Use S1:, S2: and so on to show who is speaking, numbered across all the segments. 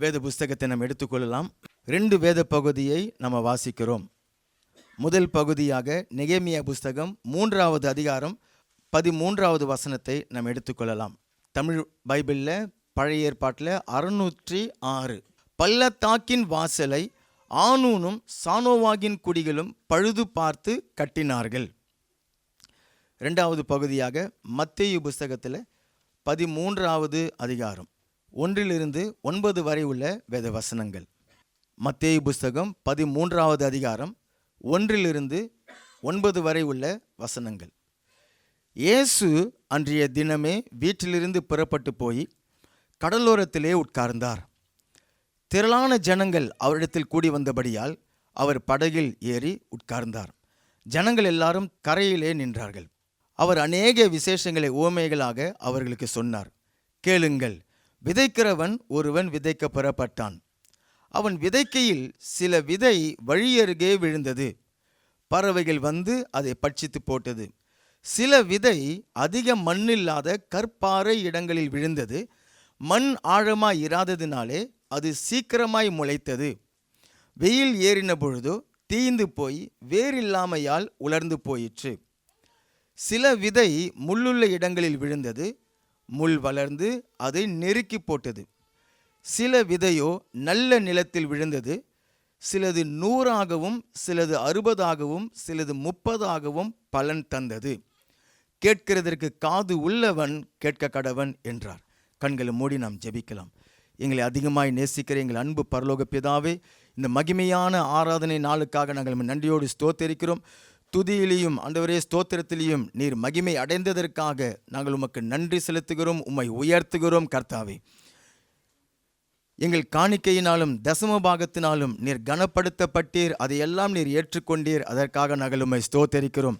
S1: வேத புஸ்தகத்தை நாம் எடுத்துக்கொள்ளலாம். 2 வேத பகுதியை நம்ம வாசிக்கிறோம். முதல் பகுதியாக நெகேமியா புஸ்தகம் 3வது அதிகாரம் 13வது வசனத்தை நாம் எடுத்துக்கொள்ளலாம். தமிழ் பைபிளில் பழைய ஏற்பாட்டில் 606. பள்ளத்தாக்கின் வாசலை ஆனூனும் சானோவாகின் குடிகளும் பழுது பார்த்து கட்டினார்கள். 2வது பகுதியாக மத்தேயு புஸ்தகத்தில் 13வது அதிகாரம் 1-9 வரை உள்ள வேத வசனங்கள். மத்தேயு புஸ்தகம் 13வது அதிகாரம் 1-9 வரை உள்ள வசனங்கள். இயேசு அன்றைய தினமே வீட்டிலிருந்து புறப்பட்டு போய் கடலோரத்திலே உட்கார்ந்தார். திரளான ஜனங்கள் அவரிடத்தில் கூடி வந்தபடியால் அவர் படகில் ஏறி உட்கார்ந்தார். ஜனங்கள் எல்லாரும் கரையிலே நின்றார்கள். அவர் அநேக விசேஷங்களை உவமைகளாக அவர்களுக்கு சொன்னார். கேளுங்கள், விதைக்கிறவன் ஒருவன் விதைக்க புறப்பட்டான். அவன் விதைக்கையில் சில விதை வழியருகே விழுந்தது. பறவைகள் வந்து அதை பட்சித்து போட்டது. சில விதை அதிக மண்ணில்லாத கற்பாறை இடங்களில் விழுந்தது. மண் ஆழமாய் இராததினாலே அது சீக்கிரமாய் முளைத்தது. வெயில் ஏறின பொழுதோ தீய்ந்து போய் வேரில்லாமையால் உலர்ந்து போயிற்று. சில விதை முள்ளுள்ள இடங்களில் விழுந்தது. முள் வளர்ந்து அதை நெருக்கி போட்டது. சில விதையோ நல்ல நிலத்தில் விழுந்தது. சிலது 100ஆகவும் சிலது 60ஆகவும் சிலது 30ஆகவும் பலன் தந்தது. கேட்கிறதற்கு காது உள்ளவன் கேட்க கடவன் என்றார். கண்களை மூடி நாம் ஜெபிக்கலாம். எங்களை அதிகமாய் நேசிக்கிற எங்கள் அன்பு பரலோக பிதாவே, இந்த மகிமையான ஆராதனை நாளுக்காக நாங்கள் நன்றியோடு ஸ்தோத்திரிக்கிறோம். துதியிலையும் ஆண்டவரே ஸ்தோத்திரத்திலையும் நீர் மகிமை அடைந்ததற்காக நாங்கள் உமக்கு நன்றி செலுத்துகிறோம், உம்மை உயர்த்துகிறோம். கர்த்தாவே, எங்கள் காணிக்கையினாலும் தசம பாகத்தினாலும் நீர் கனப்படுத்தப்பட்டீர். அதையெல்லாம் நீர் ஏற்றுக்கொண்டீர். அதற்காக நாங்கள் உம்மை ஸ்தோத்திரிக்கிறோம்.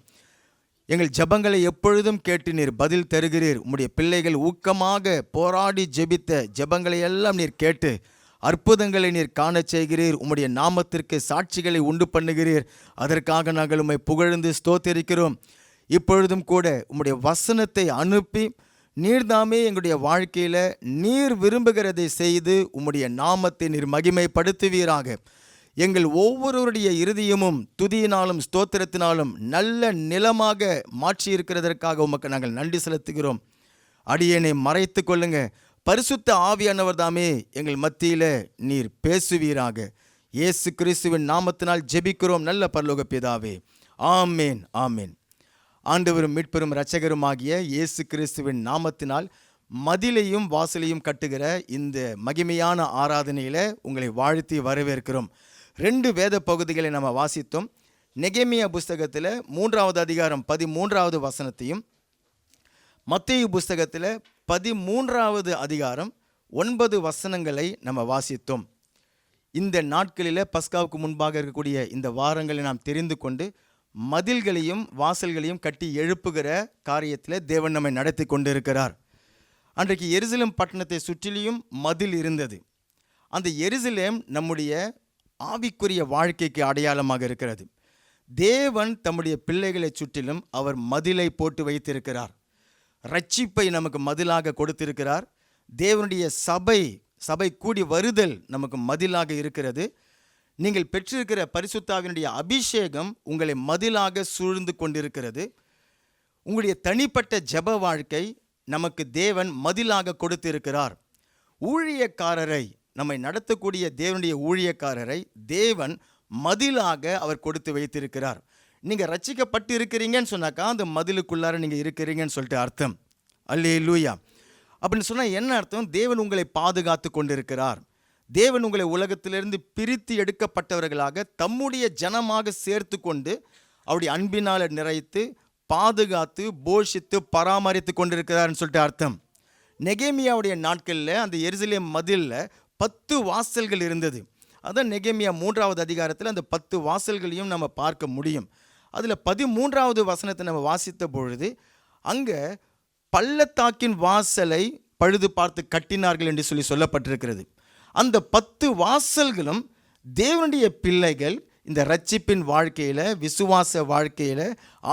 S1: எங்கள் ஜெபங்களை எப்பொழுதும் கேட்டு நீர் பதில் தருகிறீர். உம்முடைய பிள்ளைகள் ஊக்கமாக போராடி ஜெபித்த ஜெபங்களை எல்லாம் நீர் கேட்டு அற்புதங்களை நீர் காண செய்கிறீர். உம்முடைய நாமத்திற்கு சாட்சிகளை உண்டு பண்ணுகிறீர். அதற்காக நாங்கள் உம்மை புகழ்ந்து ஸ்தோத்திரிக்கிறோம். இப்பொழுதும் கூட உம்முடைய வசனத்தை அனுப்பி நீர்தாமே எங்களுடைய வாழ்க்கையில் நீர் விரும்புகிறதை செய்து உம்முடைய நாமத்தை நீர் மகிமைப்படுத்துவீராக. எங்கள் ஒவ்வொருவருடைய இருதயமும் துதியினாலும் ஸ்தோத்திரத்தினாலும் நல்ல நிலமாக மாற்றியிருக்கிறதற்காக உமக்கு நாங்கள் நன்றி செலுத்துகிறோம். அடியேனை மறைத்து கொள்ளுங்க. பரிசுத்த ஆவியானவர் தாமே எங்கள் மத்தியில் நீர் பேசுவீராக. இயேசு கிறிஸ்துவின் நாமத்தினால் ஜெபிக்கிறோம் நல்ல பரலோக பிதாவே. ஆமேன், ஆமேன். ஆண்டவரும் மீட்பெரும் இரட்சகருமாகிய இயேசு கிறிஸ்துவின் நாமத்தினால் மதிலையும் வாசலையும் கட்டுகிற இந்த மகிமையான ஆராதனையில் உங்களை வாழ்த்தி வரவேற்கிறோம். 2 வேத பகுதிகளை நம்ம வாசித்தோம். நெகேமியா புஸ்தகத்தில் 3வது அதிகாரம் 13வது வசனத்தையும், மத்தேயு புஸ்தகத்தில் 13வது அதிகாரம் 9 வசனங்களை நம்ம வாசித்தோம். இந்த நாட்களில் பஸ்காவுக்கு முன்பாக இருக்கக்கூடிய இந்த வாரங்களை நாம் தெரிந்து கொண்டு மதில்களையும் வாசல்களையும் கட்டி எழுப்புகிற காரியத்தில் தேவன் நம்மை நடத்தி கொண்டிருக்கிறார். அன்றைக்கு எருசலேம் பட்டணத்தை சுற்றிலும் மதில் இருந்தது. அந்த எருசலேம் நம்முடைய ஆவிக்குரிய வாழ்க்கைக்கு அடையாளமாக இருக்கிறது. தேவன் தம்முடைய பிள்ளைகளை சுற்றிலும் அவர் மதிலை போட்டு வைத்திருக்கிறார். ரட்சிப்பை நமக்கு மதிலாக கொடுத்திருக்கிறார். தேவனுடைய சபை கூடி வருதல் நமக்கு மதிலாக இருக்கிறது. நீங்கள் பெற்றிருக்கிற பரிசுத்தாவினுடைய அபிஷேகம் உங்களை மதிலாக சூழ்ந்து கொண்டிருக்கிறது. உங்களுடைய தனிப்பட்ட ஜெப வாழ்க்கை நமக்கு தேவன் மதிலாக கொடுத்திருக்கிறார். ஊழியக்காரரை, நம்மை நடத்தக்கூடிய தேவனுடைய ஊழியக்காரரை தேவன் மதிலாக அவர் கொடுத்து வைத்திருக்கிறார். நீங்கள் ரட்சிக்கப்பட்டு இருக்கிறீங்கன்னு சொன்னாக்கா அந்த மதிலுக்குள்ளார நீங்கள் இருக்கிறீங்கன்னு சொல்லிட்டு அர்த்தம். அல்லேலூயா. அப்படின்னு சொன்னால் என்ன அர்த்தம்? தேவன் உங்களை பாதுகாத்து கொண்டிருக்கிறார். தேவன் உங்களை உலகத்திலிருந்து பிரித்து எடுக்கப்பட்டவர்களாக தம்முடைய ஜனமாக சேர்த்து கொண்டு அவருடைய அன்பினால் நிறைத்து பாதுகாத்து போஷித்து பராமரித்து கொண்டிருக்கிறார்னு சொல்லிட்டு அர்த்தம். நெகேமியாவுடைய நாட்களில் அந்த எருசலேம் மதிலில் 10 வாசல்கள் இருந்தது. அதான் நெகேமியா 3வது அதிகாரத்தில் அந்த 10 வாசல்களையும் நம்ம பார்க்க முடியும். அதில் 13வது வசனத்தை நம்ம வாசித்த பொழுது அங்கே பள்ளத்தாக்கின் வாசலை பழுது பார்த்து கட்டினார்கள் என்று சொல்லப்பட்டிருக்கிறது. அந்த 10 வாசல்களும் தேவனுடைய பிள்ளைகள் இந்த ரட்சிப்பின் வாழ்க்கையில், விசுவாச வாழ்க்கையில்,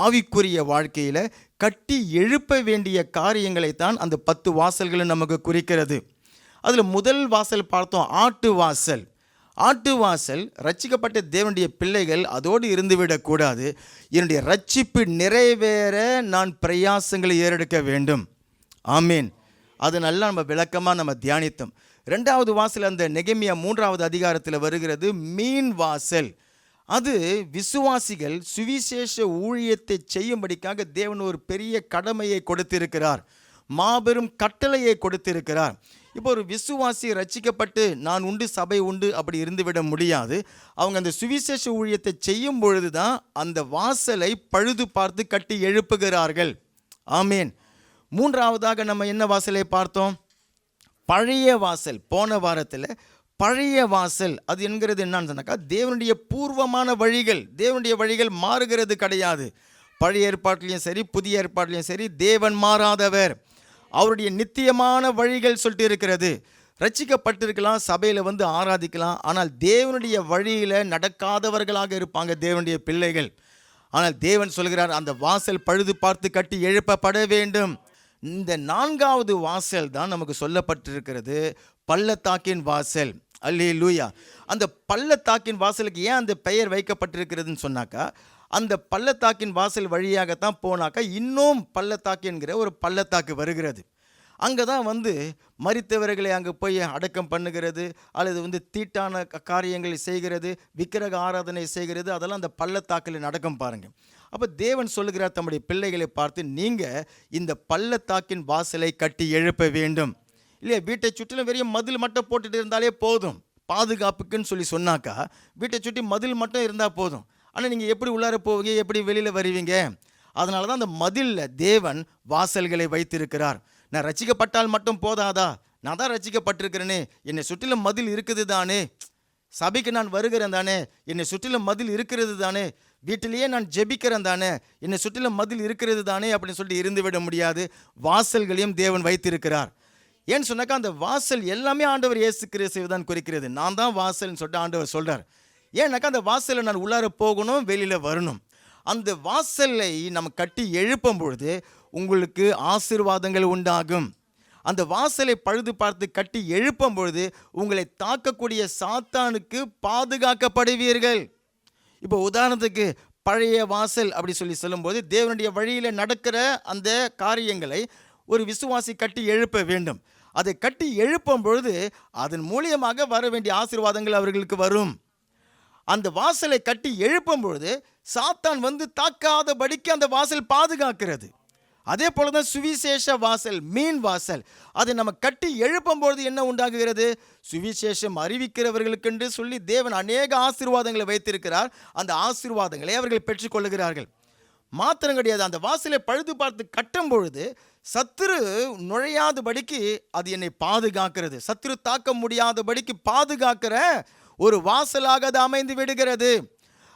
S1: ஆவிக்குரிய வாழ்க்கையில் கட்டி எழுப்ப வேண்டிய காரியங்களைத்தான் அந்த 10 வாசல்களும் நமக்கு குறிக்கிறது. அதில் முதல் வாசல் பார்த்தோம், ஆட்டு வாசல். ஆட்டு வாசல் ரட்சிக்கப்பட்ட தேவனுடைய பிள்ளைகள் அதோடு இருந்துவிடக்கூடாது. என்னுடைய ரட்சிப்பு நிறைவேற நான் பிரயாசங்களை ஏறெடுக்க வேண்டும். ஆமீன். அது நல்லா நம்ம விளக்கமாக நம்ம தியானித்தோம். ரெண்டாவது வாசல் அந்த நெகேமியா 3வது அதிகாரத்தில் வருகிறது, மீன் வாசல். அது விசுவாசிகள் சுவிசேஷ ஊழியத்தை செய்யும்படிக்காக தேவன் ஒரு பெரிய கடமையை கொடுத்திருக்கிறார், மாபெரும் கட்டளையை கொடுத்திருக்கிறார். இப்போ ஒரு விசுவாசி ரட்சிக்கப்பட்டு நான் உண்டு சபை உண்டு அப்படி இருந்துவிட முடியாது. அவங்க அந்த சுவிசேஷ ஊழியத்தை செய்யும் பொழுது தான் அந்த வாசலை பழுது பார்த்து கட்டி எழுப்புகிறார்கள். ஆமீன். மூன்றாவதாக நம்ம என்ன வாசலை பார்த்தோம்? பழைய வாசல். போன வாரத்தில் பழைய வாசல் அது என்கிறது என்னன்னு சொன்னாக்கா, தேவனுடைய பூர்வமான வழிகள். தேவனுடைய வழிகள் மாறுகிறது கிடையாது. பழைய ஏற்பாட்டிலையும் சரி புதிய ஏற்பாட்டிலையும் சரி தேவன் மாறாதவர். அவருடைய நித்தியமான வழிகள் சொல்லிட்டு இருக்கிறது. ரட்சிக்கப்பட்டிருக்கலாம், சபையில் வந்து ஆராதிக்கலாம், ஆனால் தேவனுடைய வழியில் நடக்காதவர்களாக இருப்பாங்க தேவனுடைய பிள்ளைகள். ஆனால் தேவன் சொல்கிறார் அந்த வாசல் பழுது பார்த்து கட்டி எழுப்பப்பட வேண்டும். இந்த 4வது வாசல் தான் நமக்கு சொல்லப்பட்டிருக்கிறது, பள்ளத்தாக்கின் வாசல். அல்லேலூயா. அந்த பள்ளத்தாக்கின் வாசலுக்கு ஏன் அந்த பெயர் வைக்கப்பட்டிருக்கிறதுன்னு சொன்னாக்கா, அந்த பள்ளத்தாக்கின் வாசல் வழியாகத்தான் போனாக்கா இன்னும் பள்ளத்தாக்கு என்கிற ஒரு பள்ளத்தாக்கு வருகிறது. அங்கே தான் வந்து மரித்தவர்களை அங்கே போய் அடக்கம் பண்ணுகிறது, அல்லது வந்து தீட்டான காரியங்களை செய்கிறது, விக்கிரக ஆராதனை செய்கிறது, அதெல்லாம் அந்த பள்ளத்தாக்கில் நடக்கும் பாருங்கள். அப்போ தேவன் சொல்லுகிறார் தம்முடைய பிள்ளைகளை பார்த்து, நீங்கள் இந்த பள்ளத்தாக்கின் வாசலை கட்டி எழுப்ப வேண்டும். இல்லையா, வீட்டை சுற்றிலும் வெறும் மதில் மட்டும் போட்டுட்டு இருந்தாலே போதும், பாதுகாப்புக்குன்னு சொல்லி சொன்னாக்கா வீட்டை சுற்றி மதில் மட்டும் இருந்தால் போதும். ஆனால் நீங்கள் எப்படி உள்ளார போவீங்க, எப்படி வெளியில் வருவீங்க? அதனால தான் அந்த மதிலில் தேவன் வாசல்களை வைத்திருக்கிறார். நான் ரட்சிக்கப்பட்டால் மட்டும் போதாதா? நான் தான் ரட்சிக்கப்பட்டிருக்கிறேனே, என்னை சுற்றிலும் மதில் இருக்குது தானே, சபைக்கு நான் வருகிறேன் தானே, என்னை சுற்றிலும் மதில் இருக்கிறது தானே, வீட்டிலேயே நான் ஜெபிக்கிறேன் தானே, என்னை சுற்றிலும் மதில் இருக்கிறது தானே அப்படின்னு சொல்லிட்டு இருந்துவிட முடியாது. வாசல்களையும் தேவன் வைத்திருக்கிறார். ஏன்னு சொன்னாக்கா அந்த வாசல் எல்லாமே ஆண்டவர் இயேசு கிறிஸ்துவை தான் குறிக்கிறது. நான் தான் வாசல்னு சொல்லிட்டு ஆண்டவர் சொல்கிறார். ஏன்னாக்கா அந்த வாசலை நான் உள்ளார போகணும், வெளியில் வரணும். அந்த வாசலை நம்ம கட்டி எழுப்பும் பொழுது உங்களுக்கு ஆசீர்வாதங்கள் உண்டாகும். அந்த வாசலை பழுது பார்த்து கட்டி எழுப்பும் பொழுது உங்களை தாக்கக்கூடிய சாத்தானுக்கு பாதுகாக்கப்படுவீர்கள். இப்போ உதாரணத்துக்கு பழைய வாசல் அப்படி சொல்லும்போது தேவனுடைய வழியில் நடக்கிற அந்த காரியங்களை ஒரு விசுவாசி கட்டி எழுப்ப வேண்டும். அதை கட்டி எழுப்பும் பொழுது அதன் மூலியமாக வர வேண்டிய ஆசீர்வாதங்கள் அவர்களுக்கு வரும். அந்த வாசலை கட்டி எழுப்பும் பொழுது சாத்தான் வந்து தாக்காதபடிக்கு அந்த வாசல் பாதுகாக்கிறது. அதே போல தான் சுவிசேஷ வாசல், மீன் வாசல், அதை நம்ம கட்டி எழுப்பும் பொழுது என்ன உண்டாகுகிறது? சுவிசேஷம் அறிவிக்கிறவர்களுக்கென்று சொல்லி தேவன் அநேக ஆசீர்வாதங்களை வைத்திருக்கிறார். அந்த ஆசீர்வாதங்களை அவர்கள் பெற்றுக்கொள்ளுகிறார்கள். மாத்திரம் கிடையாது, அந்த வாசலை பழுது பார்த்து கட்டும் பொழுது சத்துரு நுழையாதபடிக்கு அது என்னை பாதுகாக்கிறது. சத்துரு தாக்க முடியாதபடிக்கு பாதுகாக்கிற ஒரு வாசலாக அது அமைந்து விடுகிறது.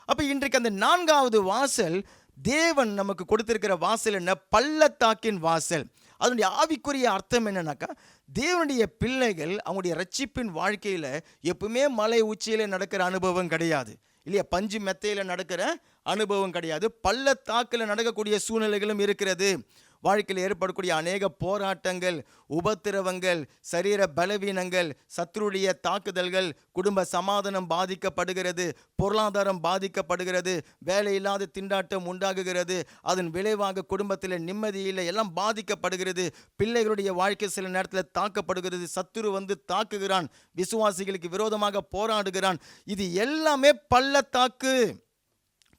S1: அப்போ இன்றைக்கு அந்த 4வது வாசல் தேவன் நமக்கு கொடுத்திருக்கிற வாசல் என்ன? பள்ளத்தாக்கின் வாசல். அதனுடைய ஆவிக்குரிய அர்த்தம் என்னன்னாக்கா, தேவனுடைய பிள்ளைகள் அவங்களுடைய ரட்சிப்பின் வாழ்க்கையில் எப்பவுமே மலை உச்சியில் நடக்கிற அனுபவம் கிடையாது, இல்லையா, பஞ்சு மெத்தையில் நடக்கிற அனுபவம் கிடையாது. பள்ளத்தாக்கில் நடக்கக்கூடிய சூழ்நிலைகளும் இருக்கிறது. வாழ்க்கையில் ஏற்படக்கூடிய அநேக போராட்டங்கள், உபத்திரவங்கள், சரீர பலவீனங்கள், சத்துருடைய தாக்குதல்கள், குடும்ப சமாதானம் பாதிக்கப்படுகிறது, பொருளாதாரம் பாதிக்கப்படுகிறது, வேலையில்லாத திண்டாட்டம் உண்டாகுகிறது, அதன் விளைவாக குடும்பத்தில் நிம்மதியில் எல்லாம் பாதிக்கப்படுகிறது. பிள்ளைகளுடைய வாழ்க்கை சில நேரத்தில் தாக்கப்படுகிறது. சத்துரு வந்து தாக்குகிறான், விசுவாசிகளுக்கு விரோதமாக போராடுகிறான். இது எல்லாமே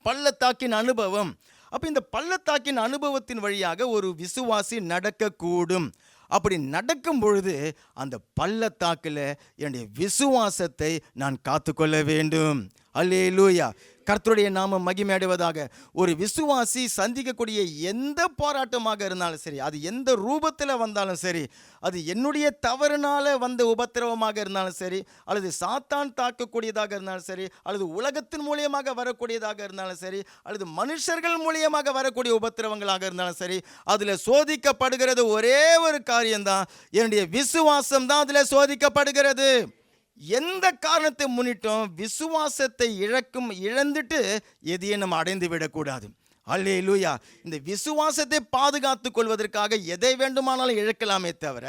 S1: பள்ளத்தாக்கின் அனுபவம். அப்போ இந்த பள்ளத்தாக்கின் அனுபவத்தின் வழியாக ஒரு விசுவாசி நடக்கக்கூடும். அப்படி நடக்கும் பொழுது அந்த பள்ளத்தாக்கில் என்னுடைய விசுவாசத்தை நான் காத்துக்கொள்ள வேண்டும். அல்லேலூயா. கர்த்தருடைய நாமம் மகிமையடைவதாக. ஒரு விசுவாசி சந்திக்கக்கூடிய எந்த போராட்டமாக இருந்தாலும் சரி, அது எந்த ரூபத்தில் வந்தாலும் சரி, அது என்னுடைய தவறுனால வந்த உபத்திரவமாக இருந்தாலும் சரி, அல்லது சாத்தான் தாக்கக்கூடியதாக இருந்தாலும் சரி, அல்லது உலகத்தின் மூலியமாக வரக்கூடியதாக இருந்தாலும் சரி, அல்லது மனுஷர்கள் மூலியமாக வரக்கூடிய உபத்திரவங்களாக இருந்தாலும் சரி, அதில் சோதிக்கப்படுகிறது ஒரே ஒரு காரியம்தான், என்னுடைய விசுவாசம் தான் அதில் சோதிக்கப்படுகிறது. எந்த காரணத்தை முன்னிட்டும் விசுவாசத்தை இழந்துட்டு எதையும் நம்ம அடைந்து விடக்கூடாது. அல்லேலூயா. இந்த விசுவாசத்தை பாதுகாத்துக் கொள்வதற்காக எதை வேண்டுமானாலும் இழக்கலாமே தவிர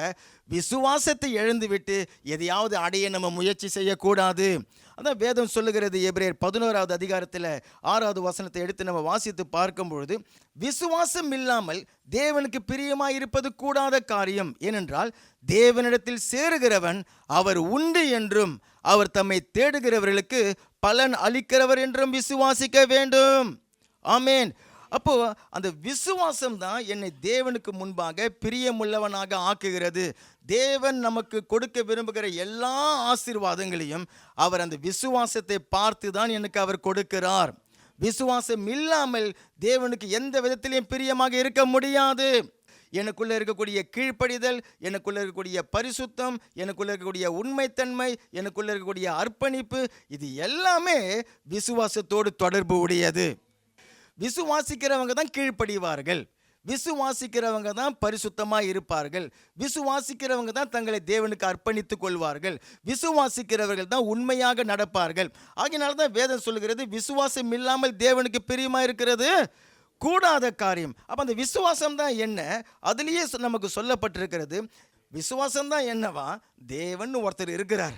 S1: விசுவாசத்தை இழந்துவிட்டு எதையாவது அடைய நம்ம முயற்சி செய்யக்கூடாது. அதான் வேதம் சொல்லுகிறது. எபிரேயர் 11வது அதிகாரத்தில் 6வது வசனத்தை எடுத்து நம்ம வாசித்து பார்க்கும் பொழுது, விசுவாசம் இல்லாமல் தேவனுக்கு பிரியமாய் இருப்பது கூடாத காரியம். ஏனென்றால் தேவனிடத்தில் சேருகிறவன் அவர் உண்டு என்றும் அவர் தம்மை தேடுகிறவர்களுக்கு பலன் அளிக்கிறவர் என்றும் விசுவாசிக்க வேண்டும். ஆமேன். அப்போ அந்த விசுவாசம் தான் என்னை தேவனுக்கு முன்பாக பிரியமுள்ளவனாக ஆக்குகிறது. தேவன் நமக்கு கொடுக்க விரும்புகிற எல்லா ஆசீர்வாதங்களையும் அவர் அந்த விசுவாசத்தை பார்த்து தான் எனக்கு அவர் கொடுக்கிறார். விசுவாசம் இல்லாமல் தேவனுக்கு எந்த விதத்திலையும் பிரியமாக இருக்க முடியாது. எனக்குள்ள இருக்கக்கூடிய கீழ்ப்படிதல், எனக்குள்ள இருக்கக்கூடிய பரிசுத்தம், எனக்குள்ள இருக்கக்கூடிய உண்மைத்தன்மை, எனக்குள்ள இருக்கக்கூடிய அர்ப்பணிப்பு, இது எல்லாமே விசுவாசத்தோடு தொடர்பு உடையது. விசுவாசிக்கிறவங்க தான் கீழ்ப்படிவார்கள், விசுவாசிக்கிறவங்க தான் பரிசுத்தமாக இருப்பார்கள், விசுவாசிக்கிறவங்க தான் தங்களை தேவனுக்கு அர்ப்பணித்துக் கொள்வார்கள், விசுவாசிக்கிறவர்கள் தான் உண்மையாக நடப்பார்கள். ஆகையினால தான் வேதம் சொல்கிறது, விசுவாசம் இல்லாமல் தேவனுக்கு பிரியமாக இருக்கிறது கூடாத காரியம். அப்போ அந்த விசுவாசம் தான் என்ன? அதுலேயே நமக்கு சொல்லப்பட்டிருக்கிறது, விசுவாசம் தான் என்னவா, தேவன் ஒருத்தர் இருக்கிறார்,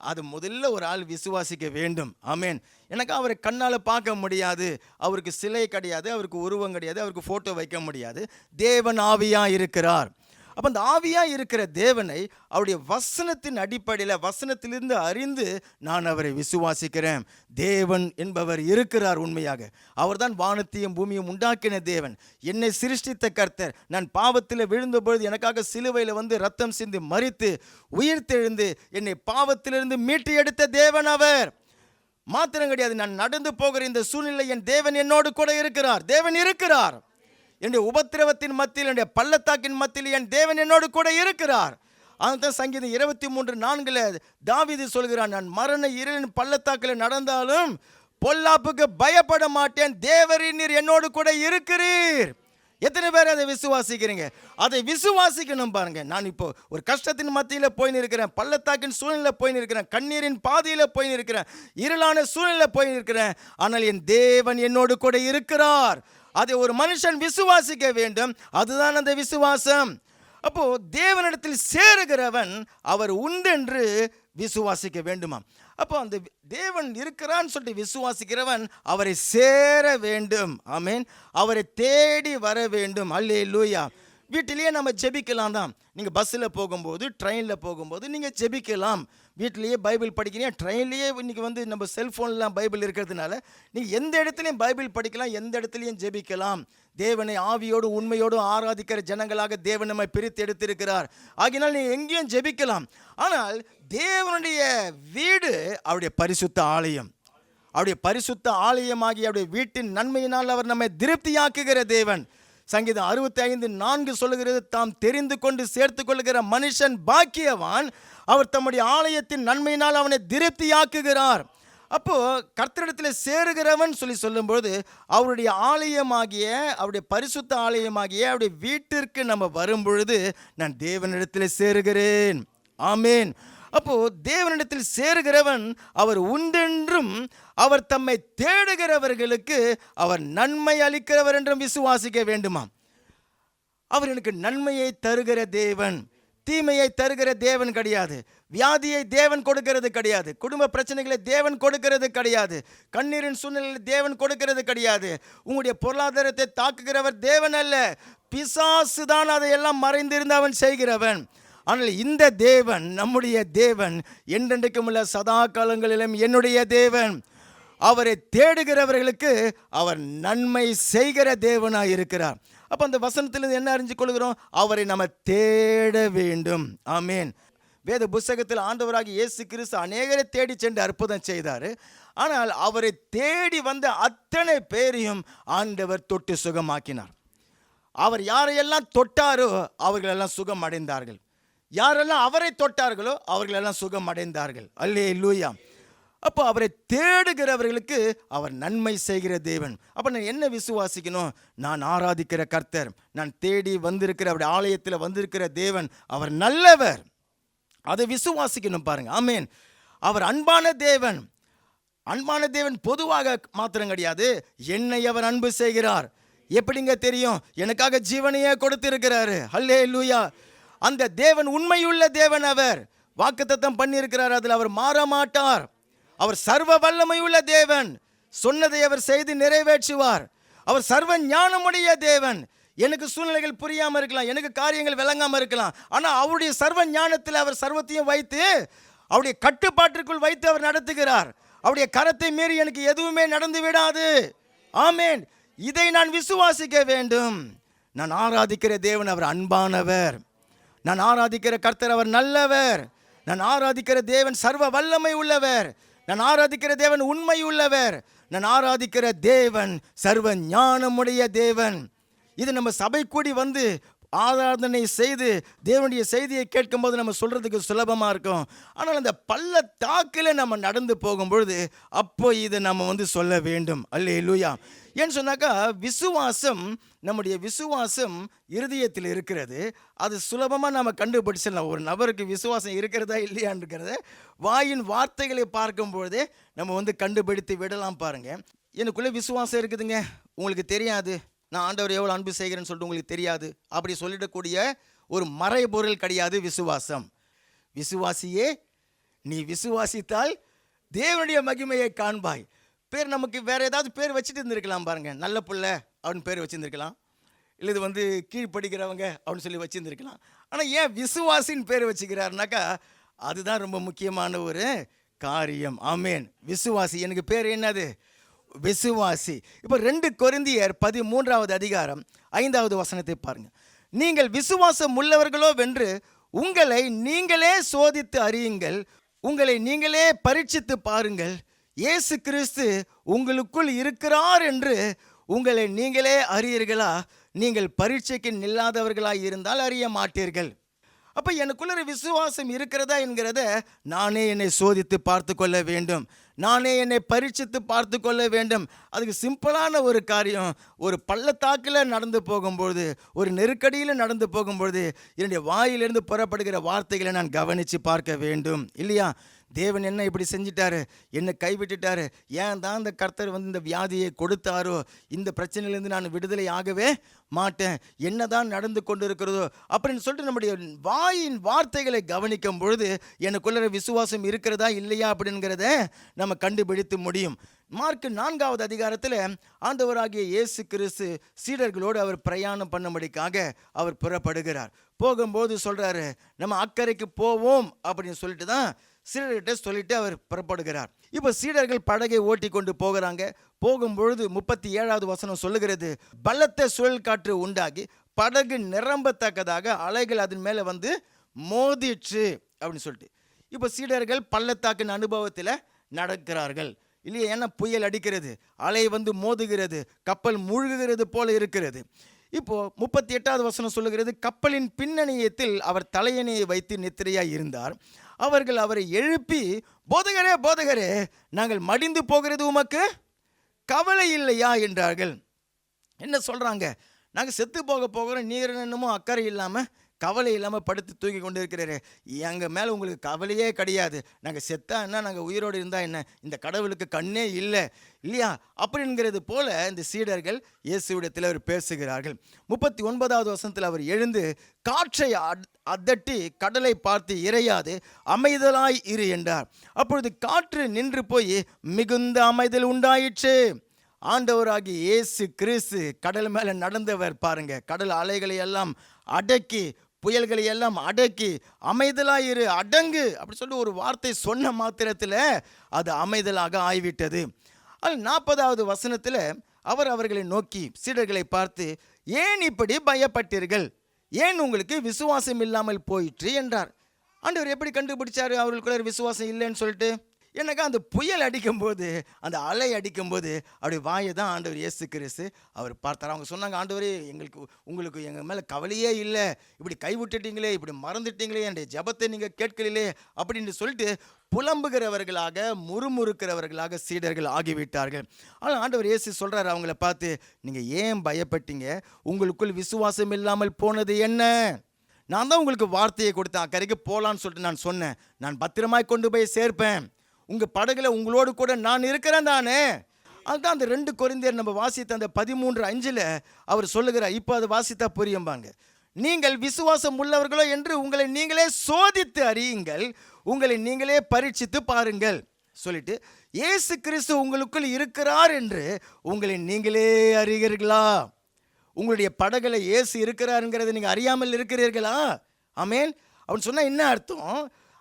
S1: அது முதல்ல ஒரு ஆள் விசுவாசிக்க வேண்டும். ஆமேன். எனக்கு அவரை கண்ணால் பார்க்க முடியாது, அவருக்கு சிலை கிடையாது, அவருக்கு உருவம் கிடையாது, அவருக்கு ஃபோட்டோ வைக்க முடியாது. தேவன் ஆவியாக இருக்கிறார். அப்போ அந்த ஆவியாக இருக்கிற தேவனை அவருடைய வசனத்தின் அடிப்படையில், வசனத்திலிருந்து அறிந்து நான் அவரை விசுவாசிக்கிறேன். தேவன் என்பவர் இருக்கிறார் உண்மையாக. அவர் தான் வானத்தையும் பூமியும் உண்டாக்கின தேவன், என்னை சிருஷ்டித்த கர்த்தர். நான் பாவத்தில் விழுந்தபொழுது எனக்காக சிலுவையில் வந்து ரத்தம் சிந்தி மரித்து உயிர்த்தெழுந்து என்னை பாவத்திலிருந்து மீட்டு எடுத்த தேவன் அவர். மாத்திரம் கிடையாது, நான் நடந்து போகிற இந்த சூழ்நிலை என் தேவன் என்னோடு கூட இருக்கிறார். தேவன் இருக்கிறார். என்னுடைய உபத்திரவத்தின் மத்தியில், என்னுடைய பள்ளத்தாக்கின் மத்தியில் என் தேவன் என்னோடு கூட இருக்கிறார். அதுதான் சங்கீதம் 23:4 தாவீது சொல்கிறான், நான் மரண இருளின் பள்ளத்தாக்கில் நடந்தாலும் பொல்லாப்புக்கு பயப்பட மாட்டேன், தேவரீர் நீர் என்னோடு கூட இருக்கிறீர். எத்தனை பேர் அதை விசுவாசிக்கிறீங்க? அதை விசுவாசிக்கணும் பாருங்க. நான் இப்போ ஒரு கஷ்டத்தின் மத்தியில் போய் இருக்கிறேன், பள்ளத்தாக்கின் சூழ்நிலை போய் இருக்கிறேன், கண்ணீரின் பாதையில் போய் இருக்கிறேன், இருளான சூழ்நிலை போய் இருக்கிறேன், ஆனால் என் தேவன் என்னோடு கூட இருக்கிறார். அதை ஒரு மனுஷன் விசுவாசிக்க வேண்டும். அதுதான் அந்த விசுவாசம். அப்போ தேவனிடத்தில் சேருகிறவன் அவர் உண்டென்று விசுவாசிக்க வேண்டுமாம். அப்போ அந்த தேவன் இருக்கிறான்னு சொல்லிட்டு விசுவாசிக்கிறவன் அவரை சேர வேண்டும். ஆமேன். அவரை தேடி வர வேண்டும். அல்லேலூயா. வீட்டிலேயே நம்ம ஜெபிக்கலாம் தான். நீங்கள் பஸ்ஸில் போகும்போது, ட்ரெயினில் போகும்போது நீங்கள் ஜெபிக்கலாம். வீட்டிலேயே பைபிள் படிக்கிறீங்க, ட்ரெயின்லேயே இன்றைக்கி வந்து நம்ம செல்ஃபோன்லாம் பைபிள் இருக்கிறதுனால நீங்கள் எந்த இடத்துலையும் பைபிள் படிக்கலாம், எந்த இடத்துலையும் ஜெபிக்கலாம். தேவனை ஆவியோடு உண்மையோடு ஆராதிக்கிற ஜனங்களாக தேவன் நம்மை பிரித்து எடுத்திருக்கிறார். ஆகினால் நீங்கள் எங்கேயும் ஜெபிக்கலாம். ஆனால் தேவனுடைய வீடு அவருடைய பரிசுத்த ஆலயம். அவருடைய பரிசுத்த ஆலயமாகி அவருடைய வீட்டின் நன்மையினால் அவர் நம்மை திருப்தியாக்குகிற தேவன். சங்கீதம் 65:4 சொல்லுகிறது, தாம் தெரிந்து கொண்டு சேர்த்து கொள்ளுகிற மனுஷன் பாக்கியவான், அவர் தம்முடைய ஆலயத்தின் நன்மையினால் அவனை திருப்தியாக்குகிறார். அப்போ கர்த்தரிடத்தில் சேருகிறவன் சொல்லும்போது அவருடைய ஆலயமாகிய, அவருடைய பரிசுத்த ஆலயமாகிய அவருடைய வீட்டிற்கு நம்ம வரும் பொழுது நான் தேவனிடத்தில் சேருகிறேன். ஆமேன். அப்போ தேவனிடத்தில் சேருகிறவன் அவர் உண்டென்றும் அவர் தம்மை தேடுகிறவர்களுக்கு அவர் நன்மை அளிக்கிறவர் என்றும் விசுவாசிக்க வேண்டுமா. அவர் எனக்கு நன்மையை தருகிற தேவன், தீமையை தருகிற தேவன் கிடையாது. வியாதியை தேவன் கொடுக்கிறது கிடையாது. குடும்ப பிரச்சனைகளை தேவன் கொடுக்கிறது கிடையாது. கண்ணீரின் சூழ்நிலையில் தேவன் கொடுக்கிறது கிடையாது. உங்களுடைய பொருளாதாரத்தை தாக்குகிறவர் தேவன் அல்ல, பிசாசு தான் அதையெல்லாம் மறைந்திருந்து அவன் செய்கிறவன். ஆனால் இந்த தேவன், நம்முடைய தேவன், என்றென்றைக்கும் உள்ள சதா காலங்களிலும் என்னுடைய தேவன். அவரை தேடுகிறவர்களுக்கு அவர் நன்மை செய்கிற தேவனாக இருக்கிறார். அப்போ அந்த வசனத்திலிருந்து என்ன அறிஞ்சு கொள்கிறோம்? அவரை நம்ம தேட வேண்டும். ஆமேன். வேத புஸ்தகத்தில் ஆண்டவராக இயேசு கிறிஸ்து அநேகரை தேடி சென்று அற்புதம் செய்தார். ஆனால் அவரை தேடி வந்த அத்தனை பேரையும் ஆண்டவர் தொட்டு சுகமாக்கினார். அவர் யாரையெல்லாம் தொட்டாரோ அவர்களெல்லாம் சுகம் அடைந்தார்கள். யாரெல்லாம் அவரை தொட்டார்களோ அவர்களெல்லாம் சுகம் அடைந்தார்கள். அல்லேலூயா. அப்போ அவரை தேடுகிறவர்களுக்கு அவர் நன்மை செய்கிற தேவன். அப்போ நான் என்ன விசுவாசிக்கணும்? நான் ஆராதிக்கிற கர்த்தர், நான் தேடி வந்திருக்கிற அவருடைய ஆலயத்தில் வந்திருக்கிற தேவன் அவர் நல்லவர். அதை விசுவாசிக்கணும் பாருங்க. ஆமேன். அவர் அன்பான தேவன். அன்பான தேவன் பொதுவாக மாத்திரம் கிடையாது, என்னை அவர் அன்பு செய்கிறார். எப்படிங்க தெரியும்? எனக்காக ஜீவனையே கொடுத்திருக்கிறாரு. ஹல்லேலூயா. அந்த தேவன் உண்மையுள்ள தேவன். அவர் வாக்குத்தத்தம் பண்ணியிருக்கிறார், அதில் அவர் மாற மாட்டார். அவர் சர்வ வல்லமையுள்ள தேவன். சொன்னதை அவர் செய்து நிறைவேற்றுவார். அவர் சர்வ ஞானமுடைய தேவன். எனக்கு சூழ்நிலைகள் புரியாமல் இருக்கலாம், எனக்கு காரியங்கள் விளங்காமல் இருக்கலாம், ஆனால் அவருடைய சர்வ ஞானத்தில் அவர் சர்வத்தையும் வைத்து அவருடைய கட்டுப்பாட்டிற்குள் வைத்து அவர் நடத்துகிறார். அவருடைய கரத்தை மீறி எனக்கு எதுவுமே நடந்து விடாது. ஆமேன். இதை நான் விசுவாசிக்க வேண்டும். நான் ஆராதிக்கிற தேவன் அவர் அன்பானவர். நான் ஆராதிக்கிற கர்த்தர் அவர் நல்லவர். நான் ஆராதிக்கிற தேவன் சர்வ வல்லமை உள்ளவர். நான் ஆராதிக்கிற தேவன் உண்மை உள்ளவர். நான் ஆராதிக்கிற தேவன் சர்வ ஞானமுடைய தேவன். இது நம்ம சபை கூடி வந்து ஆராதனை செய்து தேவனுடைய செய்தியை கேட்கும்போது நம்ம சொல்கிறதுக்கு சுலபமாக இருக்கும். ஆனால் அந்த பள்ளத்தாக்கில் நம்ம நடந்து போகும்பொழுது அப்போ இதை நம்ம சொல்ல வேண்டும். அல்லேலூயா. ஏன்னு சொன்னாக்கா, விசுவாசம், நம்முடைய விசுவாசம் இருதயத்தில் இருக்கிறது. அது சுலபமாக நம்ம கண்டுபிடிச்சிடலாம். ஒரு நபருக்கு விசுவாசம் இருக்கிறதா இல்லையான்றத வாயின் வார்த்தைகளை பார்க்கும்பொழுதே நம்ம கண்டுபிடித்து விடலாம். பாருங்கள், எனக்குள்ளே விசுவாசம் இருக்குதுங்க, உங்களுக்கு தெரியாது, நான் ஆண்டவர் எவ்வளோ அன்பு செய்கிறேன்னு சொல்லிட்டு உங்களுக்கு தெரியாது, அப்படி சொல்லிடக்கூடிய ஒரு மறைபொருள் கிடையாது விசுவாசம். விசுவாசியே, நீ விசுவாசித்தால் தேவனுடைய மகிமையை காண்பாய். பேர் நமக்கு வேறு ஏதாவது பேர் வச்சுட்டு இருந்திருக்கலாம் பாருங்கள். நல்ல பிள்ளை அப்படின்னு பேர் வச்சுருந்துருக்கலாம், இல்லை இது கீழ்ப்படுகிறவங்க அப்படின்னு சொல்லி வச்சுருந்துருக்கலாம். ஆனால் ஏன் விசுவாசின்னு பேர் வச்சுக்கிறாருனாக்கா, அதுதான் ரொம்ப முக்கியமான ஒரு காரியம். ஆமேன். விசுவாசி. எனக்கு பேர் என்னது? விசுவாசி. இப்போ 2 கொரிந்தியர் 13வது அதிகாரம் 5வது வசனத்தை பாருங்கள். நீங்கள் விசுவாசம் உள்ளவர்களோ வென்று உங்களை நீங்களே சோதித்து அறியுங்கள், உங்களை நீங்களே பரீட்சித்து பாருங்கள், இயேசு கிறிஸ்து உங்களுக்குள் இருக்கிறார் என்று உங்களை நீங்களே அறியீர்களா? நீங்கள் பரீட்சைக்கு நில்லாதவர்களாக இருந்தால் அறிய மாட்டீர்கள். அப்போ எனக்குள்ள விசுவாசம் இருக்கிறதா என்கிறத நானே என்னை சோதித்து பார்த்து கொள்ள வேண்டும். நானே என்னை பரீட்சித்து பார்த்து கொள்ள வேண்டும். அதுக்கு சிம்பிளான ஒரு காரியம், ஒரு பள்ளத்தாக்கில் நடந்து போகும்பொழுது, ஒரு நெருக்கடியில் நடந்து போகும்பொழுது என்னுடைய வாயிலிருந்து புறப்படுகிற வார்த்தைகளை நான் கவனித்து பார்க்க வேண்டும். இல்லையா? தேவன் என்ன இப்படி செஞ்சிட்டாரு, என்னை கைவிட்டுட்டாரு, ஏன் தான் இந்த கர்த்தர் இந்த வியாதியை கொடுத்தாரோ, இந்த பிரச்சனையிலேருந்து நான் விடுதலை ஆகவே மாட்டேன், என்ன தான் நடந்து கொண்டு இருக்கிறதோ அப்படின்னு சொல்லிட்டு நம்முடைய வாயின் வார்த்தைகளை கவனிக்கும் பொழுது எனக்குள்ள விசுவாசம் இருக்கிறதா இல்லையா அப்படிங்கிறத நம்ம கண்டுபிடித்து முடியும். மார்க் 4வது அதிகாரத்தில் ஆண்டவராகிய இயேசு கிறிஸ்து சீடர்களோடு அவர் பிரயாணம் பண்ணும்படிக்காக அவர் புறப்படுகிறார். போகும்போது சொல்கிறாரு, நம்ம அக்கறைக்கு போவோம் அப்படின்னு சொல்லிட்டு தான் சீடர்கிட்ட சொல்லிட்டு அவர் புறப்படுகிறார். இப்போ சீடர்கள் படகை ஓட்டி கொண்டு போகிறாங்க. போகும்பொழுது 37வது வசனம் சொல்லுகிறது, பலத்த சுழல் காற்று உண்டாகி படகு நிரம்பத்தக்கதாக அலைகள் அதன் மேலே மோதிற்று அப்படின்னு சொல்லிட்டு. இப்போ சீடர்கள் பள்ளத்தாக்கின் அனுபவத்தில் நடக்கிறார்கள் இல்லையா? ஏன்னா புயல் அடிக்கிறது, அலை மோதுகிறது, கப்பல் மூழ்குகிறது போல இருக்கிறது. இப்போ 38வது வசனம் சொல்லுகிறது, கப்பலின் பின்னணியத்தில் அவர் தலையணையை வைத்து நித்திரையாய் இருந்தார். அவர்கள் அவரை எழுப்பி, போதகரே போதகரே, நாங்கள் மடிந்து போகிறது உமக்கு கவலை இல்லையா என்றார்கள். என்ன சொல்கிறாங்க? நாங்கள் செத்து போகிறோம், நீர் என்னமோ அக்கறை இல்லாமல் கவலை இல்லாமல் படுத்து தூக்கி கொண்டு இருக்கிறாரு, எங்கள் மேலே உங்களுக்கு கவலையே கிடையாது, நாங்கள் செத்தா என்ன, நாங்கள் உயிரோடு இருந்தால் என்ன, இந்த கடவுளுக்கு கண்ணே இல்லை இல்லையா அப்படிங்கிறது போல இந்த சீடர்கள் இயேசுவிடத்தில் அவர் பேசுகிறார்கள். 39வது வசனத்தில் அவர் எழுந்து காற்றை அதட்டி கடலை பார்த்து இறையாது அமைதலாய் இரு என்றார். அப்பொழுது காற்று நின்று போய் மிகுந்த அமைதல் உண்டாயிற்று. ஆண்டவராகிய இயேசு கிறிஸ்து கடல் மேலே நடந்தவர் பாருங்க. கடல் அலைகளை எல்லாம் அடக்கி, புயல்களை எல்லாம் அடக்கி, அமைதலாயிரு, அடங்கு அப்படி சொல்லி ஒரு வார்த்தை சொன்ன மாத்திரத்தில் அது அமைதலாக ஆய்விட்டது. அது 40வது வசனத்தில் அவர் அவர்களை நோக்கி சீடர்களை பார்த்து, ஏன் இப்படி பயப்பட்டீர்கள், ஏன் உங்களுக்கு விசுவாசம் இல்லாமல் போயிற்று என்றார். ஆண்டவர் எப்படி கண்டுபிடிச்சாரு அவர்களுக்குள்ள விசுவாசம் இல்லைன்னு சொல்லிட்டு? எனக்கு அந்த புயல் அடிக்கும்போது, அந்த அலை அடிக்கும்போது அப்படி வாயை தான் ஆண்டவர் இயேசு கிறிஸ்து அவர் பார்த்தார். அவங்க சொன்னாங்க, ஆண்டவரே உங்களுக்கு எங்கள் மேலே கவலையே இல்லை, இப்படி கைவிட்டுட்டீங்களே, இப்படி மறந்துட்டீங்களே, என்னுடைய ஜெபத்தை நீங்கள் கேட்கலே அப்படின்னு சொல்லிட்டு புலம்புகிறவர்களாக முறுமுறுக்கிறவர்களாக சீடர்கள் ஆகிவிட்டார்கள். ஆனால் ஆண்டவர் இயேசு சொல்கிறார் அவங்கள பார்த்து, நீங்கள் ஏன் பயப்பட்டீங்க, உங்களுக்குள் விசுவாசம் இல்லாமல் போனது என்ன? நான் தான் உங்களுக்கு வார்த்தையை கொடுத்தேன், அக்கறைக்கு போகலான்னு சொல்லிட்டு நான் சொன்னேன், நான் பத்திரமாய் கொண்டு போய் சேர்ப்பேன், உங்கள் படகுல உங்களோடு கூட நான் இருக்கிறேன் தானே. அதுதான் அந்த 2 கொரிந்தியர் நம்ம வாசித்த அந்த 13:5 அவர் சொல்லுகிறார். இப்போ அது வாசித்தா புரியும்பாங்க. நீங்கள் விசுவாசம் உள்ளவர்களோ என்று உங்களை நீங்களே சோதித்து அறியுங்கள், உங்களை நீங்களே பரீட்சித்து பாருங்கள் சொல்லிட்டு, இயேசு கிறிஸ்து உங்களுக்குள் இருக்கிறார் என்று உங்களை நீங்களே அறிகிறீர்களா? உங்களுடைய படகுல இயேசு இருக்கிறாருங்கிறத நீங்கள் அறியாமல் இருக்கிறீர்களா? ஆமேன். அவன் சொன்னால் என்ன அர்த்தம்?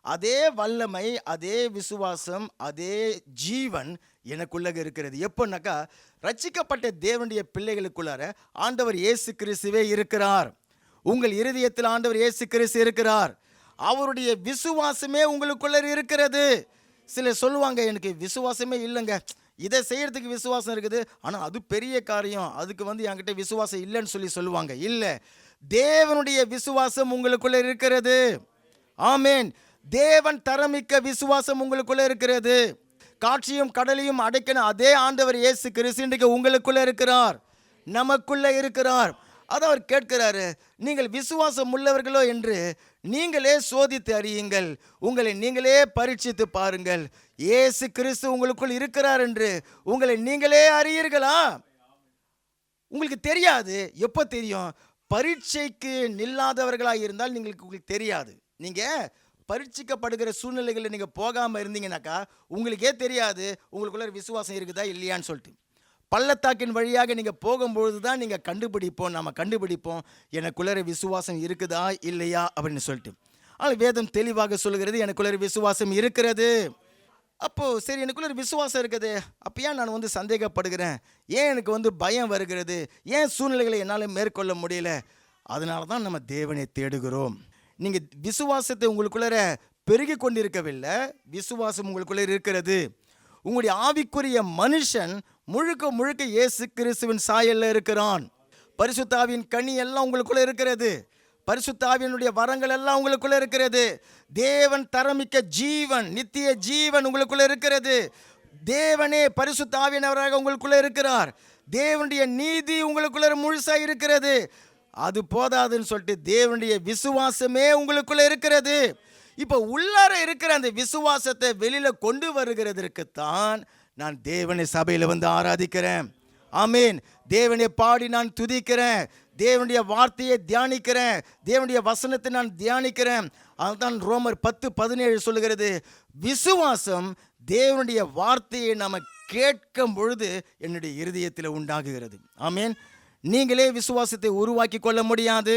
S1: அதே வல்லமை, அதே விசுவாசம், அதே ஜீவன் எனக்குள்ள இருக்கிறது. எப்போன்னாக்கா, ரட்சிக்கப்பட்ட தேவனுடைய பிள்ளைகளுக்குள்ளார ஆண்டவர் இயேசு கிறிஸ்துவே இருக்கிறார். உங்கள் இருதயத்தில் ஆண்டவர் இயேசு கிறிஸ்து இருக்கிறார். அவருடைய விசுவாசமே உங்களுக்குள்ள இருக்கிறது. சிலர் சொல்லுவாங்க, எனக்கு விசுவாசமே இல்லைங்க, இதை செய்யறதுக்கு விசுவாசம் இருக்குது, ஆனால் அது பெரிய காரியம், அதுக்கு என்கிட்ட விசுவாசம் இல்லைன்னு சொல்லுவாங்க. இல்லை, தேவனுடைய விசுவாசம் உங்களுக்குள்ள இருக்கிறது. ஆமேன். தேவன் தரமிக்க விசுவாசம் உங்களுக்குள்ள இருக்கிறது. காட்சியும் கடலையும் அடைக்கணும் அதே ஆண்டவர் இயேசு கிறிஸ்து இன்றைக்கு உங்களுக்குள்ள இருக்கிறார், நமக்குள்ள இருக்கிறார். அதை அவர் கேட்கிறாரு, நீங்கள் விசுவாசம் உள்ளவர்களோ என்று நீங்களே சோதித்து அறியுங்கள், உங்களை நீங்களே பரீட்சித்து பாருங்கள். இயேசு கிறிஸ்து உங்களுக்குள் இருக்கிறார் என்று உங்களை நீங்களே அறியீர்களா? உங்களுக்கு தெரியாது. எப்போ தெரியும்? பரீட்சைக்கு நில்லாதவர்களாக இருந்தால் உங்களுக்கு தெரியாது. நீங்கள் பரீட்சிக்கப்படுகிற சூழ்நிலைகளில் நீங்கள் போகாமல் இருந்தீங்கன்னாக்கா உங்களுக்கே தெரியாது உங்களுக்குள்ள விசுவாசம் இருக்குதா இல்லையான்னு சொல்லிட்டு. பள்ளத்தாக்கின் வழியாக நீங்கள் போகும்பொழுது தான் நீங்கள் கண்டுபிடிப்போம் எனக்குள்ள விசுவாசம் இருக்குதா இல்லையா அப்படின்னு சொல்லிட்டு. ஆனால் வேதம் தெளிவாக சொல்கிறது, எனக்குள்ள விசுவாசம் இருக்கிறது. அப்போது சரி, எனக்குள்ள விசுவாசம் இருக்குது, அப்போ ஏன் நான் சந்தேகப்படுகிறேன்? ஏன் எனக்கு பயம் வருகிறது? ஏன் சூழ்நிலைகளை என்னால் மேற்கொள்ள முடியல? அதனால தான் நம்ம தேவனை தேடுகிறோம். நீங்கள் விசுவாசத்தை உங்களுக்குள்ள பெருகி கொண்டிருக்கவில்லை, விசுவாசம் உங்களுக்குள்ள இருக்கிறது. உங்களுடைய ஆவிக்குரிய மனுஷன் முழுக்க முழுக்க இயேசு கிறிஸ்துவின் சாயல்ல இருக்கிறான். பரிசுத்த ஆவியின் கனி எல்லாம் உங்களுக்குள்ள இருக்கிறது. பரிசுத்த ஆவியினுடைய வரங்கள் எல்லாம் உங்களுக்குள்ள இருக்கிறது. தேவன் தரமிக்க ஜீவன், நித்திய ஜீவன் உங்களுக்குள்ள இருக்கிறது. தேவனே பரிசுத்த ஆவியானவராக உங்களுக்குள்ள இருக்கிறார். தேவனுடைய நீதி உங்களுக்குள்ள முழுசா இருக்கிறது. அது போதாதுன்னு சொல்லிட்டு தேவனுடைய விசுவாசமே உங்களுக்குள்ள இருக்கிறது. இப்போ உள்ளார இருக்கிற அந்த விசுவாசத்தை வெளியில கொண்டு வருகிறதற்குத்தான் நான் தேவனை சபையில் ஆராதிக்கிறேன். ஆமேன். தேவனை பாடி நான் துதிக்கிறேன், தேவனுடைய வார்த்தையை தியானிக்கிறேன், தேவனுடைய வசனத்தை நான் தியானிக்கிறேன். அதுதான் ரோமர் 10:17 சொல்லுகிறது, விசுவாசம் தேவனுடைய வார்த்தையை நாம் கேட்கும் பொழுது என்னுடைய இருதயத்தில் உண்டாகுகிறது. ஆமேன். நீங்களே விசுவாசத்தை உருவாக்கி கொள்ள முடியாது.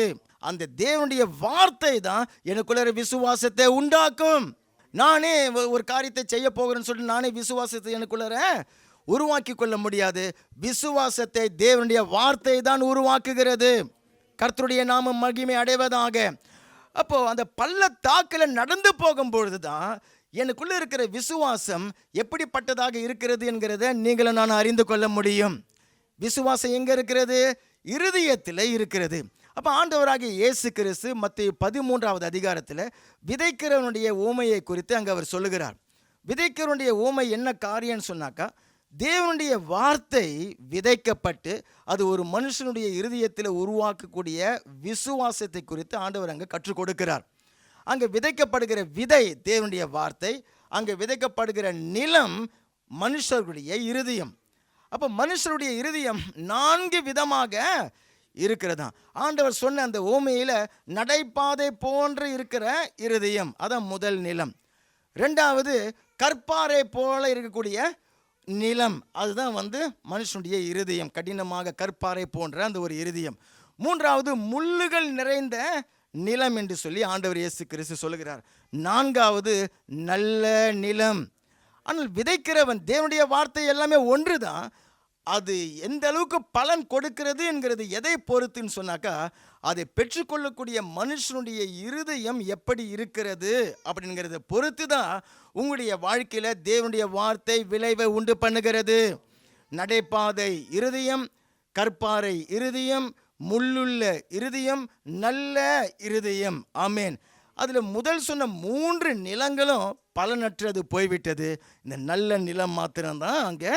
S1: அந்த தேவனுடைய வார்த்தை தான் எனக்குள்ள விசுவாசத்தை உண்டாக்கும். நானே ஒரு காரியத்தை செய்ய போகிறேன்னு சொல்லிட்டு நானே விசுவாசத்தை எனக்குள்ள உருவாக்கி கொள்ள முடியாது. விசுவாசத்தை தேவனுடைய வார்த்தை தான் உருவாக்குகிறது. கர்த்தருடைய நாமம் மகிமை அடைவதாக. அப்போ அந்த பள்ளத்தாக்கில் நடந்து போகும்பொழுது தான் எனக்குள்ள இருக்கிற விசுவாசம் எப்படிப்பட்டதாக இருக்கிறது என்கிறத நீங்களும் நான் அறிந்து கொள்ள முடியும். விசுவாசம் எங்கே இருக்கிறது? இருதயத்தில் இருக்கிறது. அப்போ ஆண்டவராகிய இயேசு கிறிஸ்து மத்தேயு 13வது அதிகாரத்தில் விதைக்கிறவனுடைய ஊமையை குறித்து அங்கே அவர் சொல்லுகிறார். விதைக்கிறவனுடைய ஊமை என்ன காரியம்னு சொன்னாக்கா, தேவனுடைய வார்த்தை விதைக்கப்பட்டு அது ஒரு மனுஷனுடைய இருதயத்தில் உருவாக்கக்கூடிய விசுவாசத்தை குறித்து ஆண்டவர் அங்கே கற்றுக் கொடுக்கிறார். அங்கே விதைக்கப்படுகிற விதை தேவனுடைய வார்த்தை, அங்கே விதைக்கப்படுகிற நிலம் மனுஷர்களுடைய இருதயம். அப்போ மனுஷருடைய இருதயம் 4 விதமாக இருக்கிறதா. ஆண்டவர் சொன்ன அந்த ஓமையில் நடைபாதை போன்று இருக்கிற இருதயம், அதான் முதல் நிலம். 2வது கற்பாறை போல இருக்கக்கூடிய நிலம், அதுதான் மனுஷனுடைய இருதயம், கடினமாக கற்பாறை போன்ற அந்த ஒரு இருதயம். 3வது முள்ளுகள் நிறைந்த நிலம் என்று சொல்லி ஆண்டவர் இயேசு கிறிஸ்து சொல்லுகிறார். 4வது நல்ல நிலம். ஆனால் விதைக்கிறவன், தேவனுடைய வார்த்தை எல்லாமே ஒன்று தான். அது எந்த அளவுக்கு பலன் கொடுக்கிறது என்கிறது எதை பொறுத்துன்னு சொன்னாக்கா, அதை பெற்றுக்கொள்ளக்கூடிய மனுஷனுடைய இருதயம் எப்படி இருக்கிறது அப்படிங்கிறத பொறுத்து தான் உங்களுடைய வாழ்க்கையில் தேவனுடைய வார்த்தை விளைவை உண்டு பண்ணுகிறது. நடைபாதை இருதயம், கற்பாறை இருதயம், முள்ளுள்ள இருதயம், நல்ல இருதயம். ஆமேன். அதில் முதல் சொன்ன 3 நிலங்களும் பலனற்றது போய்விட்டது. இந்த நல்ல நிலம் மாத்திரம்தான் அங்கே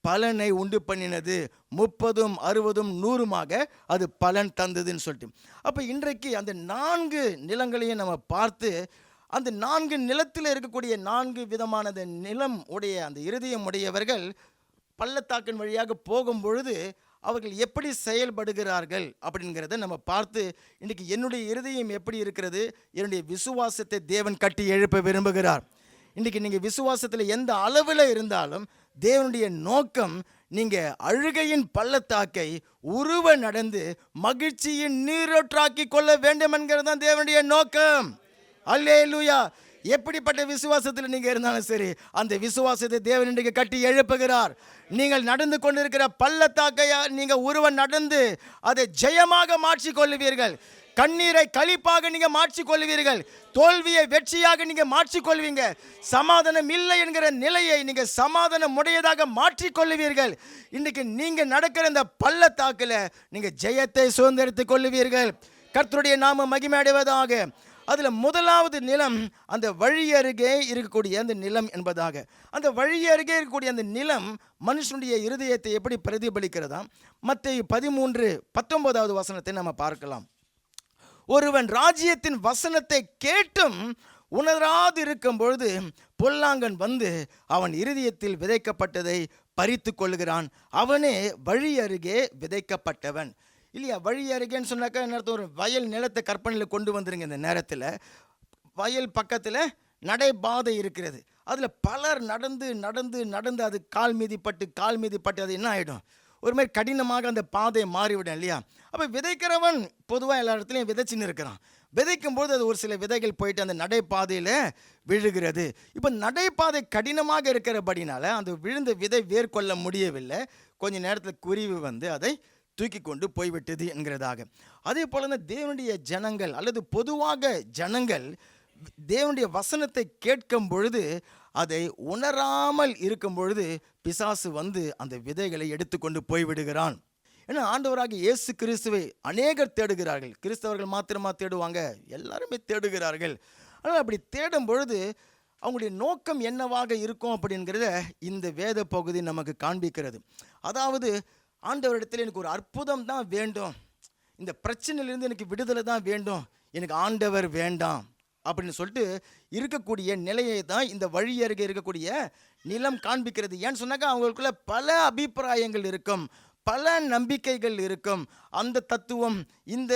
S1: பலனை உண்டு பண்ணினது. 30, 60, 100 அது பலன் தந்ததுன்னு சொல்லிட்டு. அப்போ இன்றைக்கு அந்த 4 நிலங்களையும் நம்ம பார்த்து அந்த 4 நிலத்தில் இருக்கக்கூடிய 4 விதமான அந்த நிலம் உடைய அந்த இருதயம் உடையவர்கள் பள்ளத்தாக்கின் வழியாக போகும் பொழுது அவர்கள் எப்படி செயல்படுகிறார்கள் அப்படிங்கிறத நம்ம பார்த்து, இன்றைக்கி என்னுடைய இருதயம் எப்படி இருக்கிறது, என்னுடைய விசுவாசத்தை தேவன் கட்டி எழுப்ப விரும்புகிறார். இன்றைக்கி நீங்கள் விசுவாசத்தில் எந்த அளவில் இருந்தாலும் தேவனுடைய நோக்கம் நீங்கள் அழுகையின் பள்ளத்தாக்கை உருவ நடந்து மகிழ்ச்சியின் நீரோற்றாக்கி கொள்ள வேண்டும் என்கிறது தான் தேவனுடைய நோக்கம். அல்லேலூயா. எப்படிப்பட்ட விசுவாசத்தில் நீங்கள் இருந்தாலும் சரி, அந்த விசுவாசத்தை தேவன் இன்றைக்கு கட்டி எழுப்புகிறார். நீங்கள் நடந்து கொண்டிருக்கிற பள்ளத்தாக்கையா நீங்கள் உருவ நடந்து அதை ஜெயமாக மாற்றிக்கொள்ளுவீர்கள். கண்ணீரை களிப்பாக நீங்கள் மாற்றிக்கொள்வீர்கள். தோல்வியை வெற்றியாக நீங்கள் மாற்றிக்கொள்வீங்க. சமாதானம் இல்லை என்கிற நிலையை நீங்கள் சமாதானம் உடையதாக மாற்றிக்கொள்ளுவீர்கள். இன்றைக்கு நீங்கள் நடக்கிற இந்த பள்ளத்தாக்கில் நீங்கள் ஜெயத்தை சுதந்திரித்துக் கொள்ளுவீர்கள். கர்த்தருடைய நாமம் மகிமை அடைவதாக. அதில் முதலாவது நிலம் அந்த வழி அருகே இருக்கக்கூடிய அந்த நிலம் என்பதாக. அந்த வழி அருகே இருக்கக்கூடிய அந்த நிலம் மனுஷனுடைய இருதயத்தை எப்படி பிரதிபலிக்கிறதா? மத்தேயு 13:19 வசனத்தை நம்ம பார்க்கலாம். ஒருவன் ராஜ்யத்தின் வசனத்தை கேட்டும் உணராது இருக்கும் பொழுது பொல்லாங்கன் வந்து அவன் இருதயத்தில் விதைக்கப்பட்டதை பறித்து கொள்கிறான். அவனே வழி அருகே விதைக்கப்பட்டவன். இல்லையா? வழி அருகேன்னு சொன்னாக்கா என்ன அர்த்தம்? ஒரு வயல் நிலத்தை கற்பனையில் கொண்டு வந்துருங்க. இந்த நேரத்தில் வயல் பக்கத்தில் நடைபாதை இருக்கிறது. அதில் பலர் நடந்து நடந்து நடந்து அது கால் மீதிப்பட்டு அது என்ன ஆகிடும்? ஒரு மாதிரி கடினமாக அந்த பாதையை மாறிவிடும் இல்லையா? அப்போ விதைக்கிறவன் பொதுவாக எல்லா இடத்துலையும் விதைச்சின்னு இருக்கிறான். விதைக்கும்போது அது ஒரு சில விதைகள் போயிட்டு அந்த நடைபாதையில் விழுகிறது. இப்போ நடைபாதை கடினமாக இருக்கிறபடினால அந்த விழுந்த விதை வேர்கொள்ள முடியவில்லை. கொஞ்ச நேரத்தில் குருவி வந்து அதை தூக்கி கொண்டு போய்விட்டது என்கிறதாக. அதே போல தான் தேவனுடைய ஜனங்கள் அல்லது பொதுவாக ஜனங்கள் தேவனுடைய வசனத்தை கேட்கும் பொழுது அதை உணராமல் இருக்கும் பொழுது பிசாசு வந்து அந்த விதைகளை எடுத்துக்கொண்டு போய்விடுகிறான். ஏன்னா ஆண்டவராக இயேசு கிறிஸ்துவை அநேகர் தேடுகிறார்கள். கிறிஸ்தவர்கள் மாத்திரமா தேடுவாங்க? எல்லாருமே தேடுகிறார்கள். ஆனால் அப்படி தேடும் பொழுது அவங்களுடைய நோக்கம் என்னவாக இருக்கும் அப்படிங்கிறத இந்த வேத பகுதி நமக்கு காண்பிக்கிறது. அதாவது ஆண்டவரிடத்தில் எனக்கு ஒரு அற்புதம் தான் வேண்டும், இந்த பிரச்சனையிலிருந்து எனக்கு விடுதலை தான் வேண்டும், எனக்கு ஆண்டவர் வேண்டாம் அப்படின்னு சொல்லிட்டு இருக்கக்கூடிய நிலையை தான் இந்த வழி அருகே இருக்கக்கூடிய நிலம் காண்பிக்கிறது. ஏன்னு சொன்னாக்கா அவங்களுக்குள்ள பல அபிப்பிராயங்கள் இருக்கும், பல நம்பிக்கைகள் இருக்கும். அந்த தத்துவம், இந்த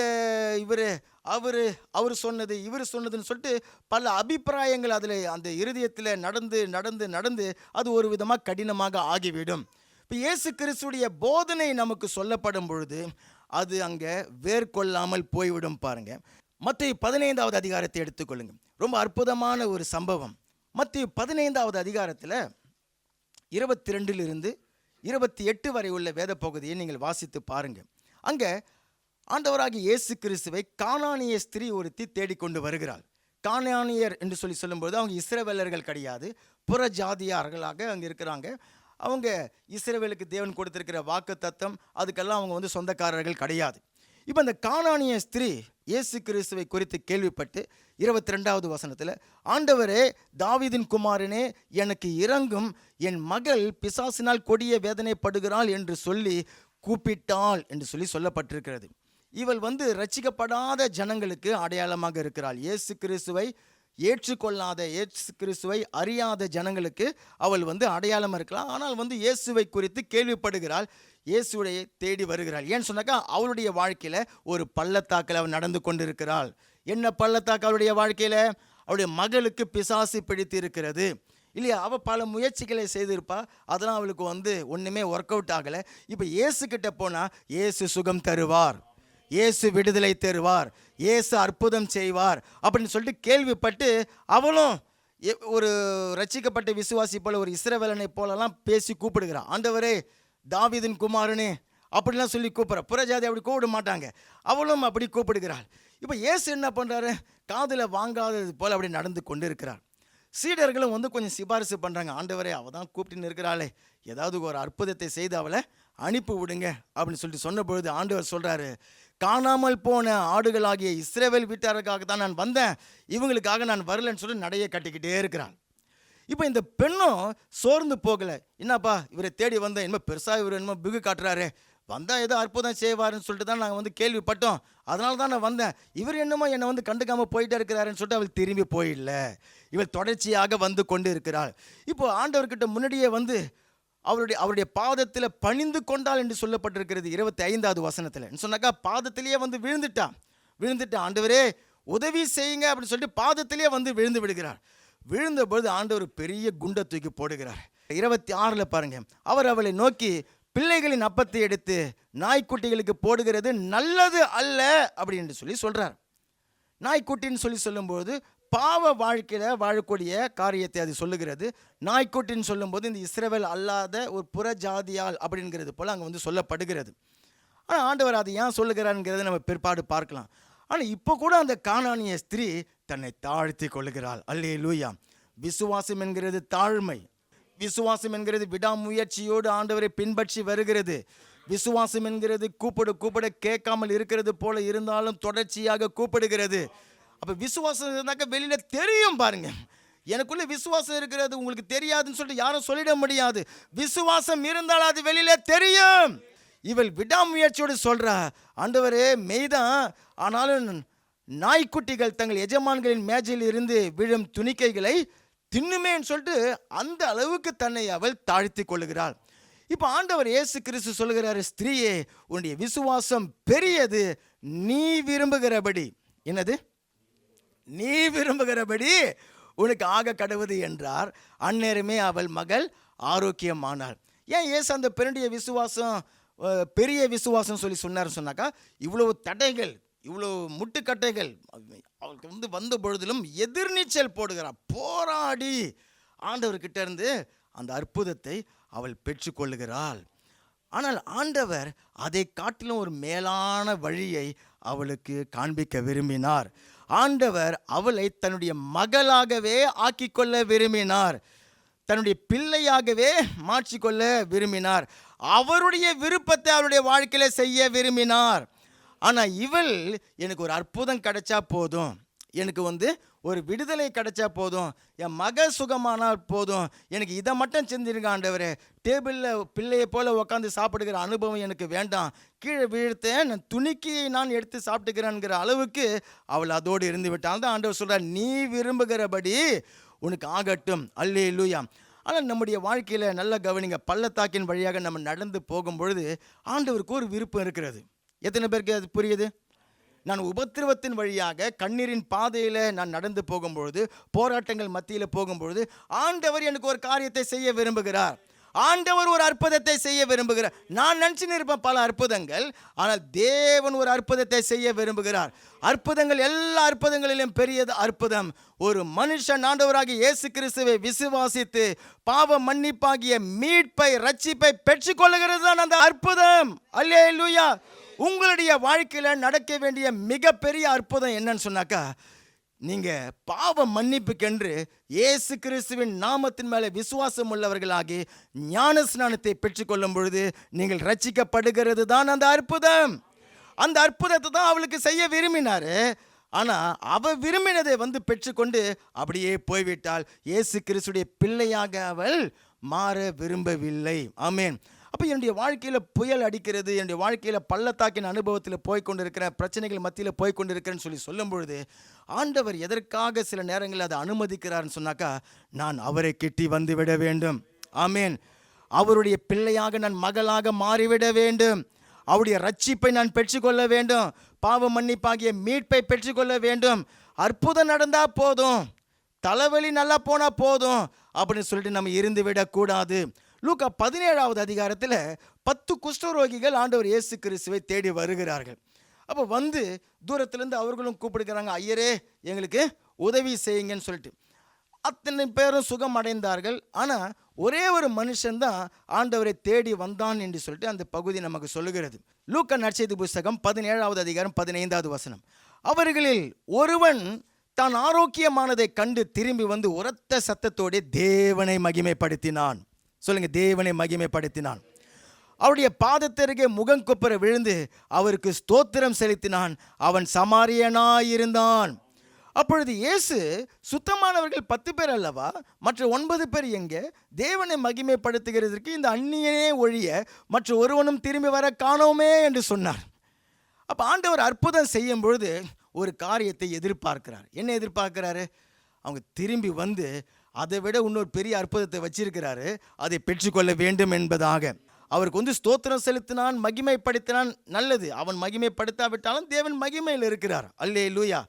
S1: அவர் சொன்னது, இவர் சொன்னதுன்னு சொல்லிட்டு பல அபிப்பிராயங்கள் அதில் அந்த இருதயத்தில் நடந்து நடந்து நடந்து அது ஒரு விதமாக கடினமாக ஆகிவிடும். இப்போ இயேசு கிறிஸ்துடைய போதனை நமக்கு சொல்லப்படும் பொழுது அது அங்கே வேர்கொள்ளாமல் போய்விடும். பாருங்க, மத்தேயு 15வது அதிகாரத்தை எடுத்துக்கொள்ளுங்க. ரொம்ப அற்புதமான ஒரு சம்பவம். மத்தேயு 15வது அதிகாரத்தில் 22 28 வரை உள்ள வேத பகுதியை நீங்கள் வாசித்து பாருங்க. அங்கே ஆண்டவராகிய இயேசு கிறிஸ்துவை கானானிய ஸ்திரீ ஒருத்தி தேடிக்கொண்டு வருகிறாள். கானானியர் என்று சொல்லும்போது அவங்க இஸ்ரவேலர்கள் கிடையாது, புற ஜாதியார்களாக அங்கே இருக்கிறாங்க. அவங்க இஸ்ரவேலுக்கு தேவன் கொடுத்திருக்கிற வாக்கு தத்தம் அதுக்கெல்லாம் அவங்க வந்து சொந்தக்காரர்கள் கிடையாது. இப்போ அந்த கானானிய ஸ்திரீ இயேசு கிறிஸ்துவை குறித்து கேள்விப்பட்டு 22வது வசனத்தில், ஆண்டவரே தாவீதின் குமாரனே எனக்கு இரங்கும், என் மகள் பிசாசினால் கொடிய வேதனைப்படுகிறாள் என்று சொல்லி கூப்பிட்டாள் என்று சொல்லப்பட்டிருக்கிறது. இவள் வந்து ரட்சிக்கப்படாத ஜனங்களுக்கு அடையாளமாக இருக்கிறாள். இயேசு கிறிஸ்துவை ஏற்றுக்கொள்ளாத, இயேசு கிறிஸ்துவை அறியாத ஜனங்களுக்கு அவள் வந்து அடையாளமாக இருக்கலாம். ஆனால் வந்து இயேசுவை குறித்து கேள்விப்படுகிறாள், இயேசுடைய தேடி வருகிறாள். ஏன்னு சொன்னாக்கா அவளுடைய வாழ்க்கையில் ஒரு பள்ளத்தாக்கில் அவள் நடந்து கொண்டிருக்கிறாள். என்ன பள்ளத்தாக்கு அவளுடைய வாழ்க்கையில்? அவளுடைய மகளுக்கு பிசாசு பிடித்து இருக்கிறது இல்லையா? அவள் பல முயற்சிகளை செய்திருப்பா, அதெல்லாம் அவளுக்கு வந்து ஒன்றுமே ஒர்க் அவுட் ஆகலை. இப்போ இயேசு கிட்ட போனால் இயேசு சுகம் தருவார், இயேசு விடுதலை தருவார், இயேசு அற்புதம் செய்வார் அப்படின்னு சொல்லிட்டு கேள்விப்பட்டு அவளும் ஒரு ரட்சிக்கப்பட்ட விசுவாசி போல, ஒரு இஸ்ரவேலனை போலலாம் பேசி கூப்பிடுகிறான். ஆண்டவரே தாவீதின் குமாரனே அப்படிலாம் சொல்லி கூப்பிட்ற. புறஜாதி அப்படி கூப்பிட மாட்டாங்க, அவளும் அப்படி கூப்பிடுகிறாள். இப்போ இயேசு என்ன பண்ணுறாரு? காதில் வாங்காதது போல் அப்படி நடந்து கொண்டு இருக்கிறார். சீடர்களும் வந்து கொஞ்சம் சிபாரிசு பண்ணுறாங்க. ஆண்டவரே அவள் தான் கூப்பிட்டுன்னு இருக்கிறாளே, ஏதாவது ஒரு அற்புதத்தை செய்து அவளை அனுப்பி விடுங்க அப்படின்னு சொல்லிட்டு சொன்ன பொழுது ஆண்டவர் சொல்கிறாரு, காணாமல் போன ஆடுகளாகிய இஸ்ரவேல் வீட்டாருக்காக தான் நான் வந்தேன், இவங்களுக்காக நான் வரலன்னு சொல்லி நடையை கட்டிக்கிட்டே இருக்கிறான். இப்போ இந்த பெண்ணும் சோர்ந்து போகலை. என்னப்பா இவரை தேடி வந்தேன், இனிமேல் பெருசாக இவர் என்னமோ பிகு காட்டுறாரு, வந்தால் ஏதோ அற்புதம் செய்வாருன்னு சொல்லிட்டு தான் நாங்கள் வந்து கேள்விப்பட்டோம், அதனால தான் நான் வந்தேன். இவர் என்னமோ என்னை வந்து கண்டுக்காமல் போயிட்டே இருக்கிறாருன்னு சொல்லிட்டு அவள் திரும்பி போயிடல. இவள் தொடர்ச்சியாக வந்து கொண்டு இருக்கிறாள். இப்போ ஆண்டவர்கிட்ட முன்னாடியே வந்து அவருடைய பாதத்தில் பணிந்து கொண்டாள் என்று சொல்லப்பட்டிருக்கிறது 25வது வசனத்தில். சொன்னாக்கா பாதத்திலேயே வந்து விழுந்துட்டா ஆண்டவரே உதவி செய்யுங்க அப்படின்னு சொல்லிட்டு பாதத்திலேயே வந்து விழுந்து விடுகிறார். விழுந்தபொழுது ஆண்டவர் பெரிய குண்டை தூக்கி போடுகிறார். 26 பாருங்க, அவர் அவளை நோக்கி பிள்ளைகளின் அப்பத்தை எடுத்து நாய்க்குட்டிகளுக்கு போடுகிறது நல்லது அல்ல அப்படின்னு சொல்லி சொல்றார். நாய்க்குட்டின்னு சொல்லி சொல்லும்போது பாவ வாழ்க்கையில் வாழக்கூடிய காரியத்தை அது சொல்லுகிறது. நாய்க்குட்டின்னு சொல்லும்போது இந்த இஸ்ரவேல் அல்லாத ஒரு புற ஜாதியால் அப்படிங்கிறது போல் அங்கே வந்து சொல்லப்படுகிறது. ஆனால் ஆண்டவர் அதை ஏன் சொல்லுகிறாருங்கிறத நம்ம பிற்பாடு பார்க்கலாம். ஆனால் இப்போ கூட அந்த கானானிய ஸ்திரீ தன்னை தாழ்த்தி கொள்ளுகிறாள். அல்லேலூயா. விசுவாசம் என்கிறது தாழ்மை. விசுவாசம் என்கிறது விடாமுயற்சியோடு ஆண்டவரை பின்பற்றி வருகிறது. விசுவாசம் என்கிறது கூப்பிட கேட்காமல் இருக்கிறது போல இருந்தாலும் தொடர்ச்சியாக கூப்பிடுகிறது. அப்போ விசுவாசம் இருந்தாக்க வெளியில தெரியும். பாருங்க, எனக்குள்ள விசுவாசம் இருக்கிறது உங்களுக்கு தெரியாதுன்னு சொல்லிட்டு யாரும் சொல்லிட முடியாது. விசுவாசம் இருந்தால் அது வெளியில தெரியும். இவள் விடாமுயற்சியோடு சொல்றா, ஆண்டவரே மெய்தான், ஆனாலும் நாய்க்குட்டிகள் தங்கள் எஜமான்களின் மேஜையில் இருந்து விழும் துணிக்கைகளை தின்னுமேன்னு சொல்லிட்டு அந்த அளவுக்கு தன்னை அவள் தாழ்த்தி கொள்ளுகிறாள். இப்போ ஆண்டவர் இயேசு கிறிஸ்து சொல்லுகிறாரு, ஸ்திரீயே உன்னுடைய விசுவாசம் பெரியது, நீ விரும்புகிறபடி. என்னது? நீ விரும்புகிறபடி உனக்கு ஆக கடவுது என்றார். அந்நேரமே அவள் மகள் ஆரோக்கியமானாள். ஏன் இயேசு அந்த பெருடைய விசுவாசம் பெரிய விசுவாசம் சொல்லி சொன்னாக்கா, இவ்வளவு தடைகள், இவ்வளோ முட்டுக்கட்டைகள் அவளுக்கு வந்து வந்த பொழுதிலும் எதிர்நீச்சல் போடுகிறாள். போராடி ஆண்டவர்கிட்ட இருந்து அந்த அற்புதத்தை அவள் பெற்றுக்கொள்ளுகிறாள். ஆனால் ஆண்டவர் அதை காட்டிலும் ஒரு மேலான வழியை அவளுக்கு காண்பிக்க விரும்பினார். ஆண்டவர் அவளை தன்னுடைய மகளாகவே ஆக்கிக்கொள்ள விரும்பினார். தன்னுடைய பிள்ளையாகவே மாற்றிக்கொள்ள விரும்பினார். அவருடைய விருப்பத்தை அவருடைய வாழ்க்கையில செய்ய விரும்பினார். ஆனால் இவள் எனக்கு ஒரு அற்புதம் கிடைச்சா போதும், எனக்கு வந்து ஒரு விடுதலை கிடைச்சா போதும், என் மக சுகமானால் போதும், எனக்கு இதை மட்டும் செஞ்சிருங்க ஆண்டவரே, டேபிளில் பிள்ளையை போல் உட்காந்து சாப்பிடுகிற அனுபவம் எனக்கு வேண்டாம், கீழே வீழ்த்தேன், நான் துணிக்கையை நான் எடுத்து சாப்பிட்டுக்கிறேன்கிற அளவுக்கு அவள் அதோடு இருந்து விட்டால் தான் ஆண்டவர் சொல்கிறார், நீ விரும்புகிறபடி உனக்கு ஆகட்டும். அல்லேலூயா. ஆனால் நம்முடைய வாழ்க்கையில் நல்ல கவனிங்க, பள்ளத்தாக்கின் வழியாக நம்ம நடந்து போகும்பொழுது ஆண்டவருக்கு ஒரு விருப்பம் இருக்கிறது. எத்தனை பேருக்கு அது புரியுது? நான் உபத்திரவத்தின் வழியாக கண்ணீரின் பாதையில் நான் நடந்து போகும்பொழுது, போராட்டங்கள் மத்தியில் போகும்பொழுது ஆண்டவர் எனக்கு ஒரு காரியத்தை செய்ய விரும்புகிறார். ஆண்டவர் ஒரு அற்புதத்தை செய்ய விரும்புகிறார். நான் நினச்சின்னு இருப்பேன் பல அற்புதங்கள், ஆனால் தேவன் ஒரு அற்புதத்தை செய்ய விரும்புகிறார். அற்புதங்கள், எல்லா அற்புதங்களிலும் பெரியது அற்புதம் ஒரு மனுஷன் ஆண்டவராகிய இயேசு கிறிஸ்துவை விசுவாசித்து பாவ மன்னிப்பாகிய மீட்பை, ரட்சிப்பை பெற்றுக்கொள்ளுகிறது தான் அந்த அற்புதம். அல்லேலூயா. உங்களுடைய வாழ்க்கையில் நடக்க வேண்டிய மிகப்பெரிய அற்புதம் என்னன்னு சொன்னாக்கா, நீங்கள் பாவ மன்னிப்புக்கென்று இயேசு கிறிஸ்துவின் நாமத்தின் மேலே விசுவாசம் உள்ளவர்களாகி ஞான ஸ்நானத்தை பெற்றுக்கொள்ளும் பொழுது நீங்கள் ரட்சிக்கப்படுகிறது தான் அந்த அற்புதம். அந்த அற்புதத்தை தான் அவளுக்கு செய்ய விரும்பினார். ஆனால் அவள் விரும்பினதை வந்து பெற்றுக்கொண்டு அப்படியே போய்விட்டாள். இயேசு கிறிஸ்துடைய பிள்ளையாக அவள் மாற விரும்பவில்லை. ஆமென். அப்போ என்னுடைய வாழ்க்கையில் புயல் அடிக்கிறது, என்னுடைய வாழ்க்கையில் பள்ளத்தாக்கின் அனுபவத்தில் போய்கொண்டிருக்கிற பிரச்சனைகள் மத்தியில் போய்கொண்டிருக்கிறேன்னு சொல்லி சொல்லும் பொழுது ஆண்டவர் எதற்காக சில நேரங்களில் அதை அனுமதிக்கிறார்னு சொன்னாக்கா, நான் அவரை கிட்டி வந்து விட வேண்டும். ஆமேன். அவருடைய பிள்ளையாக நான் மகளாக மாறிவிட வேண்டும். அவருடைய ரட்சிப்பை நான் பெற்றுக்கொள்ள வேண்டும். பாவ மன்னிப்பாகிய மீட்பை பெற்றுக்கொள்ள வேண்டும். அற்புதம் நடந்தால் போதும், தலைவலி நல்லா போனால் போதும் அப்படின்னு சொல்லிட்டு நம்ம இருந்து விடக்கூடாது. லூக்கா 17வது அதிகாரத்தில் 10 குஷ்டரோகிகள் ஆண்டவர் இயேசு கிறிஸ்துவை தேடி வருகிறார்கள். அப்போ வந்து தூரத்துலேருந்து அவர்களும் கூப்பிடுக்கிறாங்க, ஐயரே எங்களுக்கு உதவி செய்யுங்கன்னு சொல்லிட்டு. அத்தனை பேரும் சுகம் அடைந்தார்கள். ஆனால் ஒரே ஒரு மனுஷன்தான் ஆண்டவரை தேடி வந்தான் என்று சொல்லிட்டு அந்த பகுதி நமக்கு சொல்லுகிறது. லூக்கா நற்செய்தி புஸ்தகம் 17வது அதிகாரம் 15வது வசனம். அவர்களில் ஒருவன் தான் ஆரோக்கியமானதை கண்டு திரும்பி வந்து உரத்த சத்தத்தோடு தேவனை மகிமைப்படுத்தினான். சொல்லுங்க, தேவனை மகிமைப்படுத்தினான். அவருடைய பாதத்தருகே முகங்குப்புற விழுந்து அவருக்கு ஸ்தோத்திரம் செலுத்தினான். அவன் சமாரியனாயிருந்தான். அப்பொழுது இயேசு, சுத்தமானவர்கள் 10 பேர் அல்லவா, மற்ற 9 பேர் எங்கே? தேவனை மகிமைப்படுத்துகிறதற்கு இந்த அந்நியனே ஒழிய மற்ற ஒருவனும் திரும்பி வர காணோமே என்று சொன்னார். அப்போ ஆண்டவர் அற்புதம் செய்யும் பொழுது ஒரு காரியத்தை எதிர்பார்க்கிறார். என்ன எதிர்பார்க்கிறாரு? அவங்க திரும்பி வந்து அதை விட இன்னொரு பெரிய அற்புதத்தை வச்சிருக்கிறாரு, அதை பெற்றுக்கொள்ள வேண்டும் என்பதாக. அவருக்கு வந்து ஸ்தோத்திரம் செலுத்தினான், மகிமைப்படுத்தினான், நல்லது. அவன் மகிமைப்படுத்தாவிட்டாலும் தேவன் மகிமையில் இருக்கிறார். அல்லேலூயா.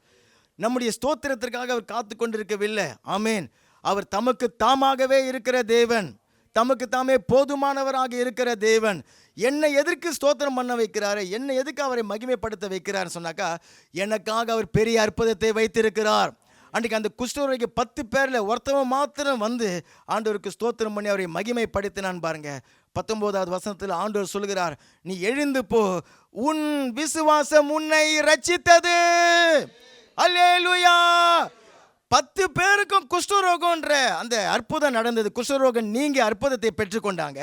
S1: நம்முடைய ஸ்தோத்திரத்திற்காக அவர் காத்து கொண்டிருக்கவில்லை. ஆமேன். அவர் தமக்கு தாமாகவே இருக்கிற தேவன், தமக்கு தாமே போதுமானவராக இருக்கிற தேவன். என்னை எதற்கு ஸ்தோத்திரம் பண்ண வைக்கிறாரு, என்னை எதுக்கு அவரை மகிமைப்படுத்த வைக்கிறார் சொன்னாக்கா, எனக்காக அவர் பெரிய அற்புதத்தை வைத்திருக்கிறார். அன்றைக்கு அந்த குஷ்டரோகி 10 பேரில் ஒருத்தவன் மாத்திரம் வந்து ஆண்டவருக்கு ஸ்தோத்திரம் பண்ணி அவரை மகிமைப்படுத்தினான் பாருங்க. 19வது வசனத்தில் ஆண்டவர் சொல்கிறார், நீ எழுந்து போ, உன் விசுவாசம் உன்னை ரட்சித்தது. அல்லேலூயா. 10 பேருக்கும் குஷ்டரோகம்ன்ற அந்த அற்புதம் நடந்தது. குஷ்டரோகம் நீங்க அற்புதத்தை பெற்றுக்கொண்டாங்க.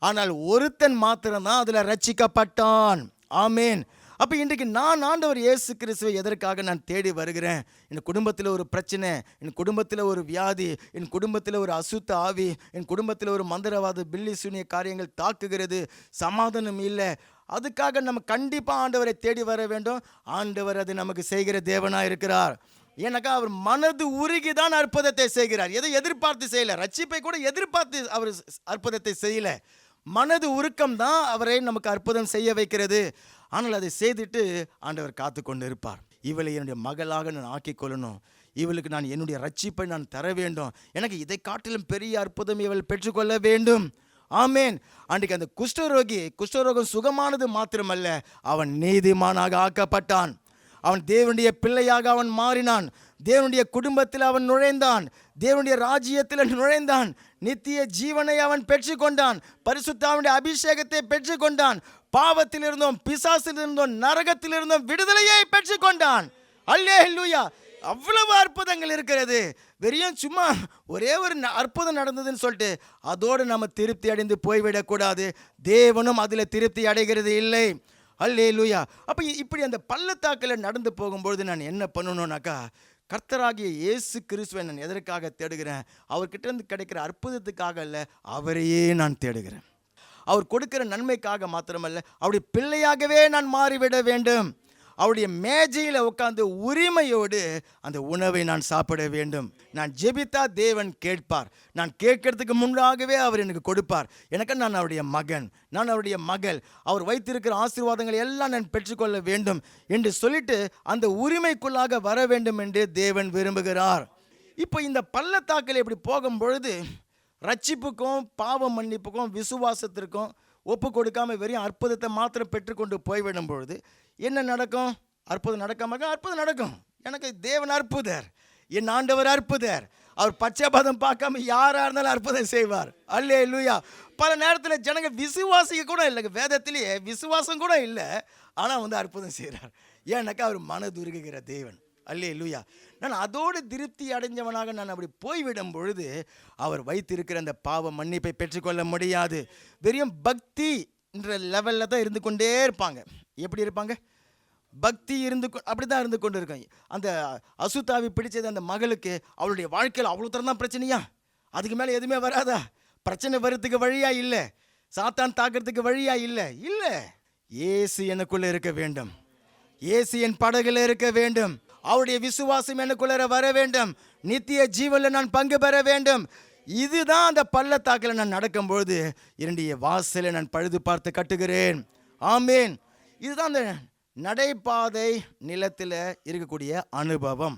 S1: ஆனால் ஒருத்தன் மாத்திரம்தான் அதில் ரட்சிக்கப்பட்டான். ஆமேன். அப்போ இன்றைக்கு நான் ஆண்டவர் இயேசு கிறிஸ்துவை எதற்காக நான் தேடி வருகிறேன்? என் குடும்பத்தில் ஒரு பிரச்சனை, என் குடும்பத்தில் ஒரு வியாதி, என் குடும்பத்தில் ஒரு அசுத்த ஆவி, என் குடும்பத்தில் ஒரு மந்திரவாத பில்லி சூனிய காரியங்கள் தாக்குகிறது, சமாதானம் இல்லை. அதுக்காக நம்ம கண்டிப்பாக ஆண்டவரை தேடி வர வேண்டும். ஆண்டவர் அது நமக்கு செய்கிற தேவனாக இருக்கிறார். ஏன்னாக்கா அவர் மனது உருகி தான் அற்புதத்தை செய்கிறார். எதை எதிர்பார்த்து செய்யலை. ரட்சிப்பை கூட எதிர்பார்த்து அவர் அற்புதத்தை செய்யலை. மனது உருக்கம் தான் அவரை நமக்கு அற்புதம் செய்ய வைக்கிறது. ஆனால் அதை செய்துட்டு ஆண்டவர் காத்து கொண்டு இருப்பார். இவளை என்னுடைய மகளாக நான் ஆக்கிக் கொள்ளணும், இவளுக்கு நான் என்னுடைய ரட்சிப்பை நான் தர வேண்டும், எனக்கு இதை காட்டிலும் பெரிய அற்புதம் இவள் பெற்றுக்கொள்ள வேண்டும். ஆமேன். அன்றைக்கு அந்த குஷ்டரோகம் சுகமானது மாத்திரமல்ல, அவன் நீதிமானாக ஆக்கப்பட்டான். அவன் தேவனுடைய பிள்ளையாக அவன் மாறினான். தேவனுடைய குடும்பத்தில் அவன் நுழைந்தான். தேவனுடைய ராஜ்யத்தில் நுழைந்தான். நித்திய ஜீவனை அவன் பெற்றுக்கொண்டான். பரிசுத்தாவினுடைய அபிஷேகத்தை பெற்றுக்கொண்டான். பாவத்தில் இருந்தோம், பிசாசில் இருந்தோம், நரகத்தில் இருந்தோம் விடுதலையை பெற்றுக்கொண்டான். அல்லேலூயா. அவ்வளவு அற்புதங்கள் இருக்கிறது. வெறும் சும்மா ஒரே ஒரு அற்புதம் நடந்ததுன்னு சொல்லிட்டு அதோடு நம்ம திருப்தி அடைந்து போய்விடக்கூடாது. தேவனும் அதில் திருப்தி அடைகிறது இல்லை. அல்லேலூயா. அப்போ இப்படி அந்த பள்ளத்தாக்கில் நடந்து போகும்பொழுது நான் என்ன பண்ணணும்னாக்கா, கர்த்தராகிய இயேசு கிறிஸ்துவை நான் எதற்காக தேடுகிறேன்? அவர்கிட்ட இருந்து கிடைக்கிற அற்புதத்துக்காக அல்ல, அவரையே நான் தேடுகிறேன். அவர் கொடுக்கிற நன்மைக்காக மாத்திரமல்ல, அவருடைய பிள்ளையாகவே நான் மாறிவிட வேண்டும். அவருடைய மேஜையில் உட்கார்ந்து உரிமையோடு அந்த உணவை நான் சாப்பிட வேண்டும். நான் ஜெபித்தா தேவன் கேட்பார். நான் கேட்கறதுக்கு முன்னாகவே அவர் எனக்கு கொடுப்பார். எனக்கு நான் அவருடைய மகன், நான் அவருடைய மகள். அவர் வைத்திருக்கிற ஆசீர்வாதங்களை எல்லாம் நான் பெற்றுக்கொள்ள வேண்டும் என்று சொல்லிட்டு அந்த உரிமைக்குள்ளாக வர வேண்டும் என்று தேவன் விரும்புகிறார். இப்போ இந்த பள்ளத்தாக்கில் இப்படி போகும்பொழுது ரட்சிப்புக்கும் பாவ மன்னிப்புக்கும் விசுவாசத்திற்கும் ஒப்பு கொடுக்காமல் வெறும் அற்புதத்தை மாத்திரம் பெற்றுக்கொண்டு போய்விடும் பொழுது என்ன நடக்கும்? அற்புதம் நடக்காம அற்புதம் நடக்கும். எனக்கு தேவன் அற்புதர், என் ஆண்டவர் அற்புதர். அவர் பச்சைபாதம் பார்க்காம யாராக இருந்தாலும் அற்புதம் செய்வார். அல்லேலூயா. பல நேரத்தில் ஜனங்க விசுவாசிக்க கூட இல்லைங்க, வேதத்திலேயே விசுவாசம் கூட இல்லை, ஆனால் வந்து அற்புதம் செய்கிறார். ஏன்னாக்கா அவர் மனதுருகுகிற தேவன். அல்லேலூயா. நான் அதோடு திருப்தி அடைஞ்சவனாக நான் அப்படி போய்விடும் பொழுது அவர் வைத்திருக்கிற அந்த பாவ மன்னிப்பை பெற்றுக்கொள்ள முடியாது. வெறும் பக்தி என்ற லெவலில் தான் இருந்து கொண்டே இருப்பாங்க. எப்படி இருப்பாங்க? பக்தி அப்படி தான் இருந்து கொண்டு இருக்காங்க. அந்த அசுத்தாவி பிடிச்சது அந்த மகளுக்கு அவளுடைய வாழ்க்கையில் அவ்வளோ தரம் தான் பிரச்சனையா? அதுக்கு மேலே எதுவுமே வராதா? பிரச்சனை வர்றதுக்கு வழியா இல்லை, சாத்தான் தாக்கிறதுக்கு வழியா இல்லை. இல்லை, இயேசு எனக்குள்ளே இருக்க வேண்டும், இயேசு என் படகுல இருக்க வேண்டும், அவருடைய விசுவாசம் எனக்குள்ளே வர வேண்டும், நித்திய ஜீவனில் நான் பங்கு பெற வேண்டும். இதுதான் அந்த பள்ளத்தாக்கில் நான் நடக்கும்பொழுது என்னுடைய வாசலை நான் பழுது பார்த்து கட்டுகிறேன். ஆமேன். இதுதான் அந்த நடைபாதை நிலத்தில் இருக்கக்கூடிய அனுபவம்.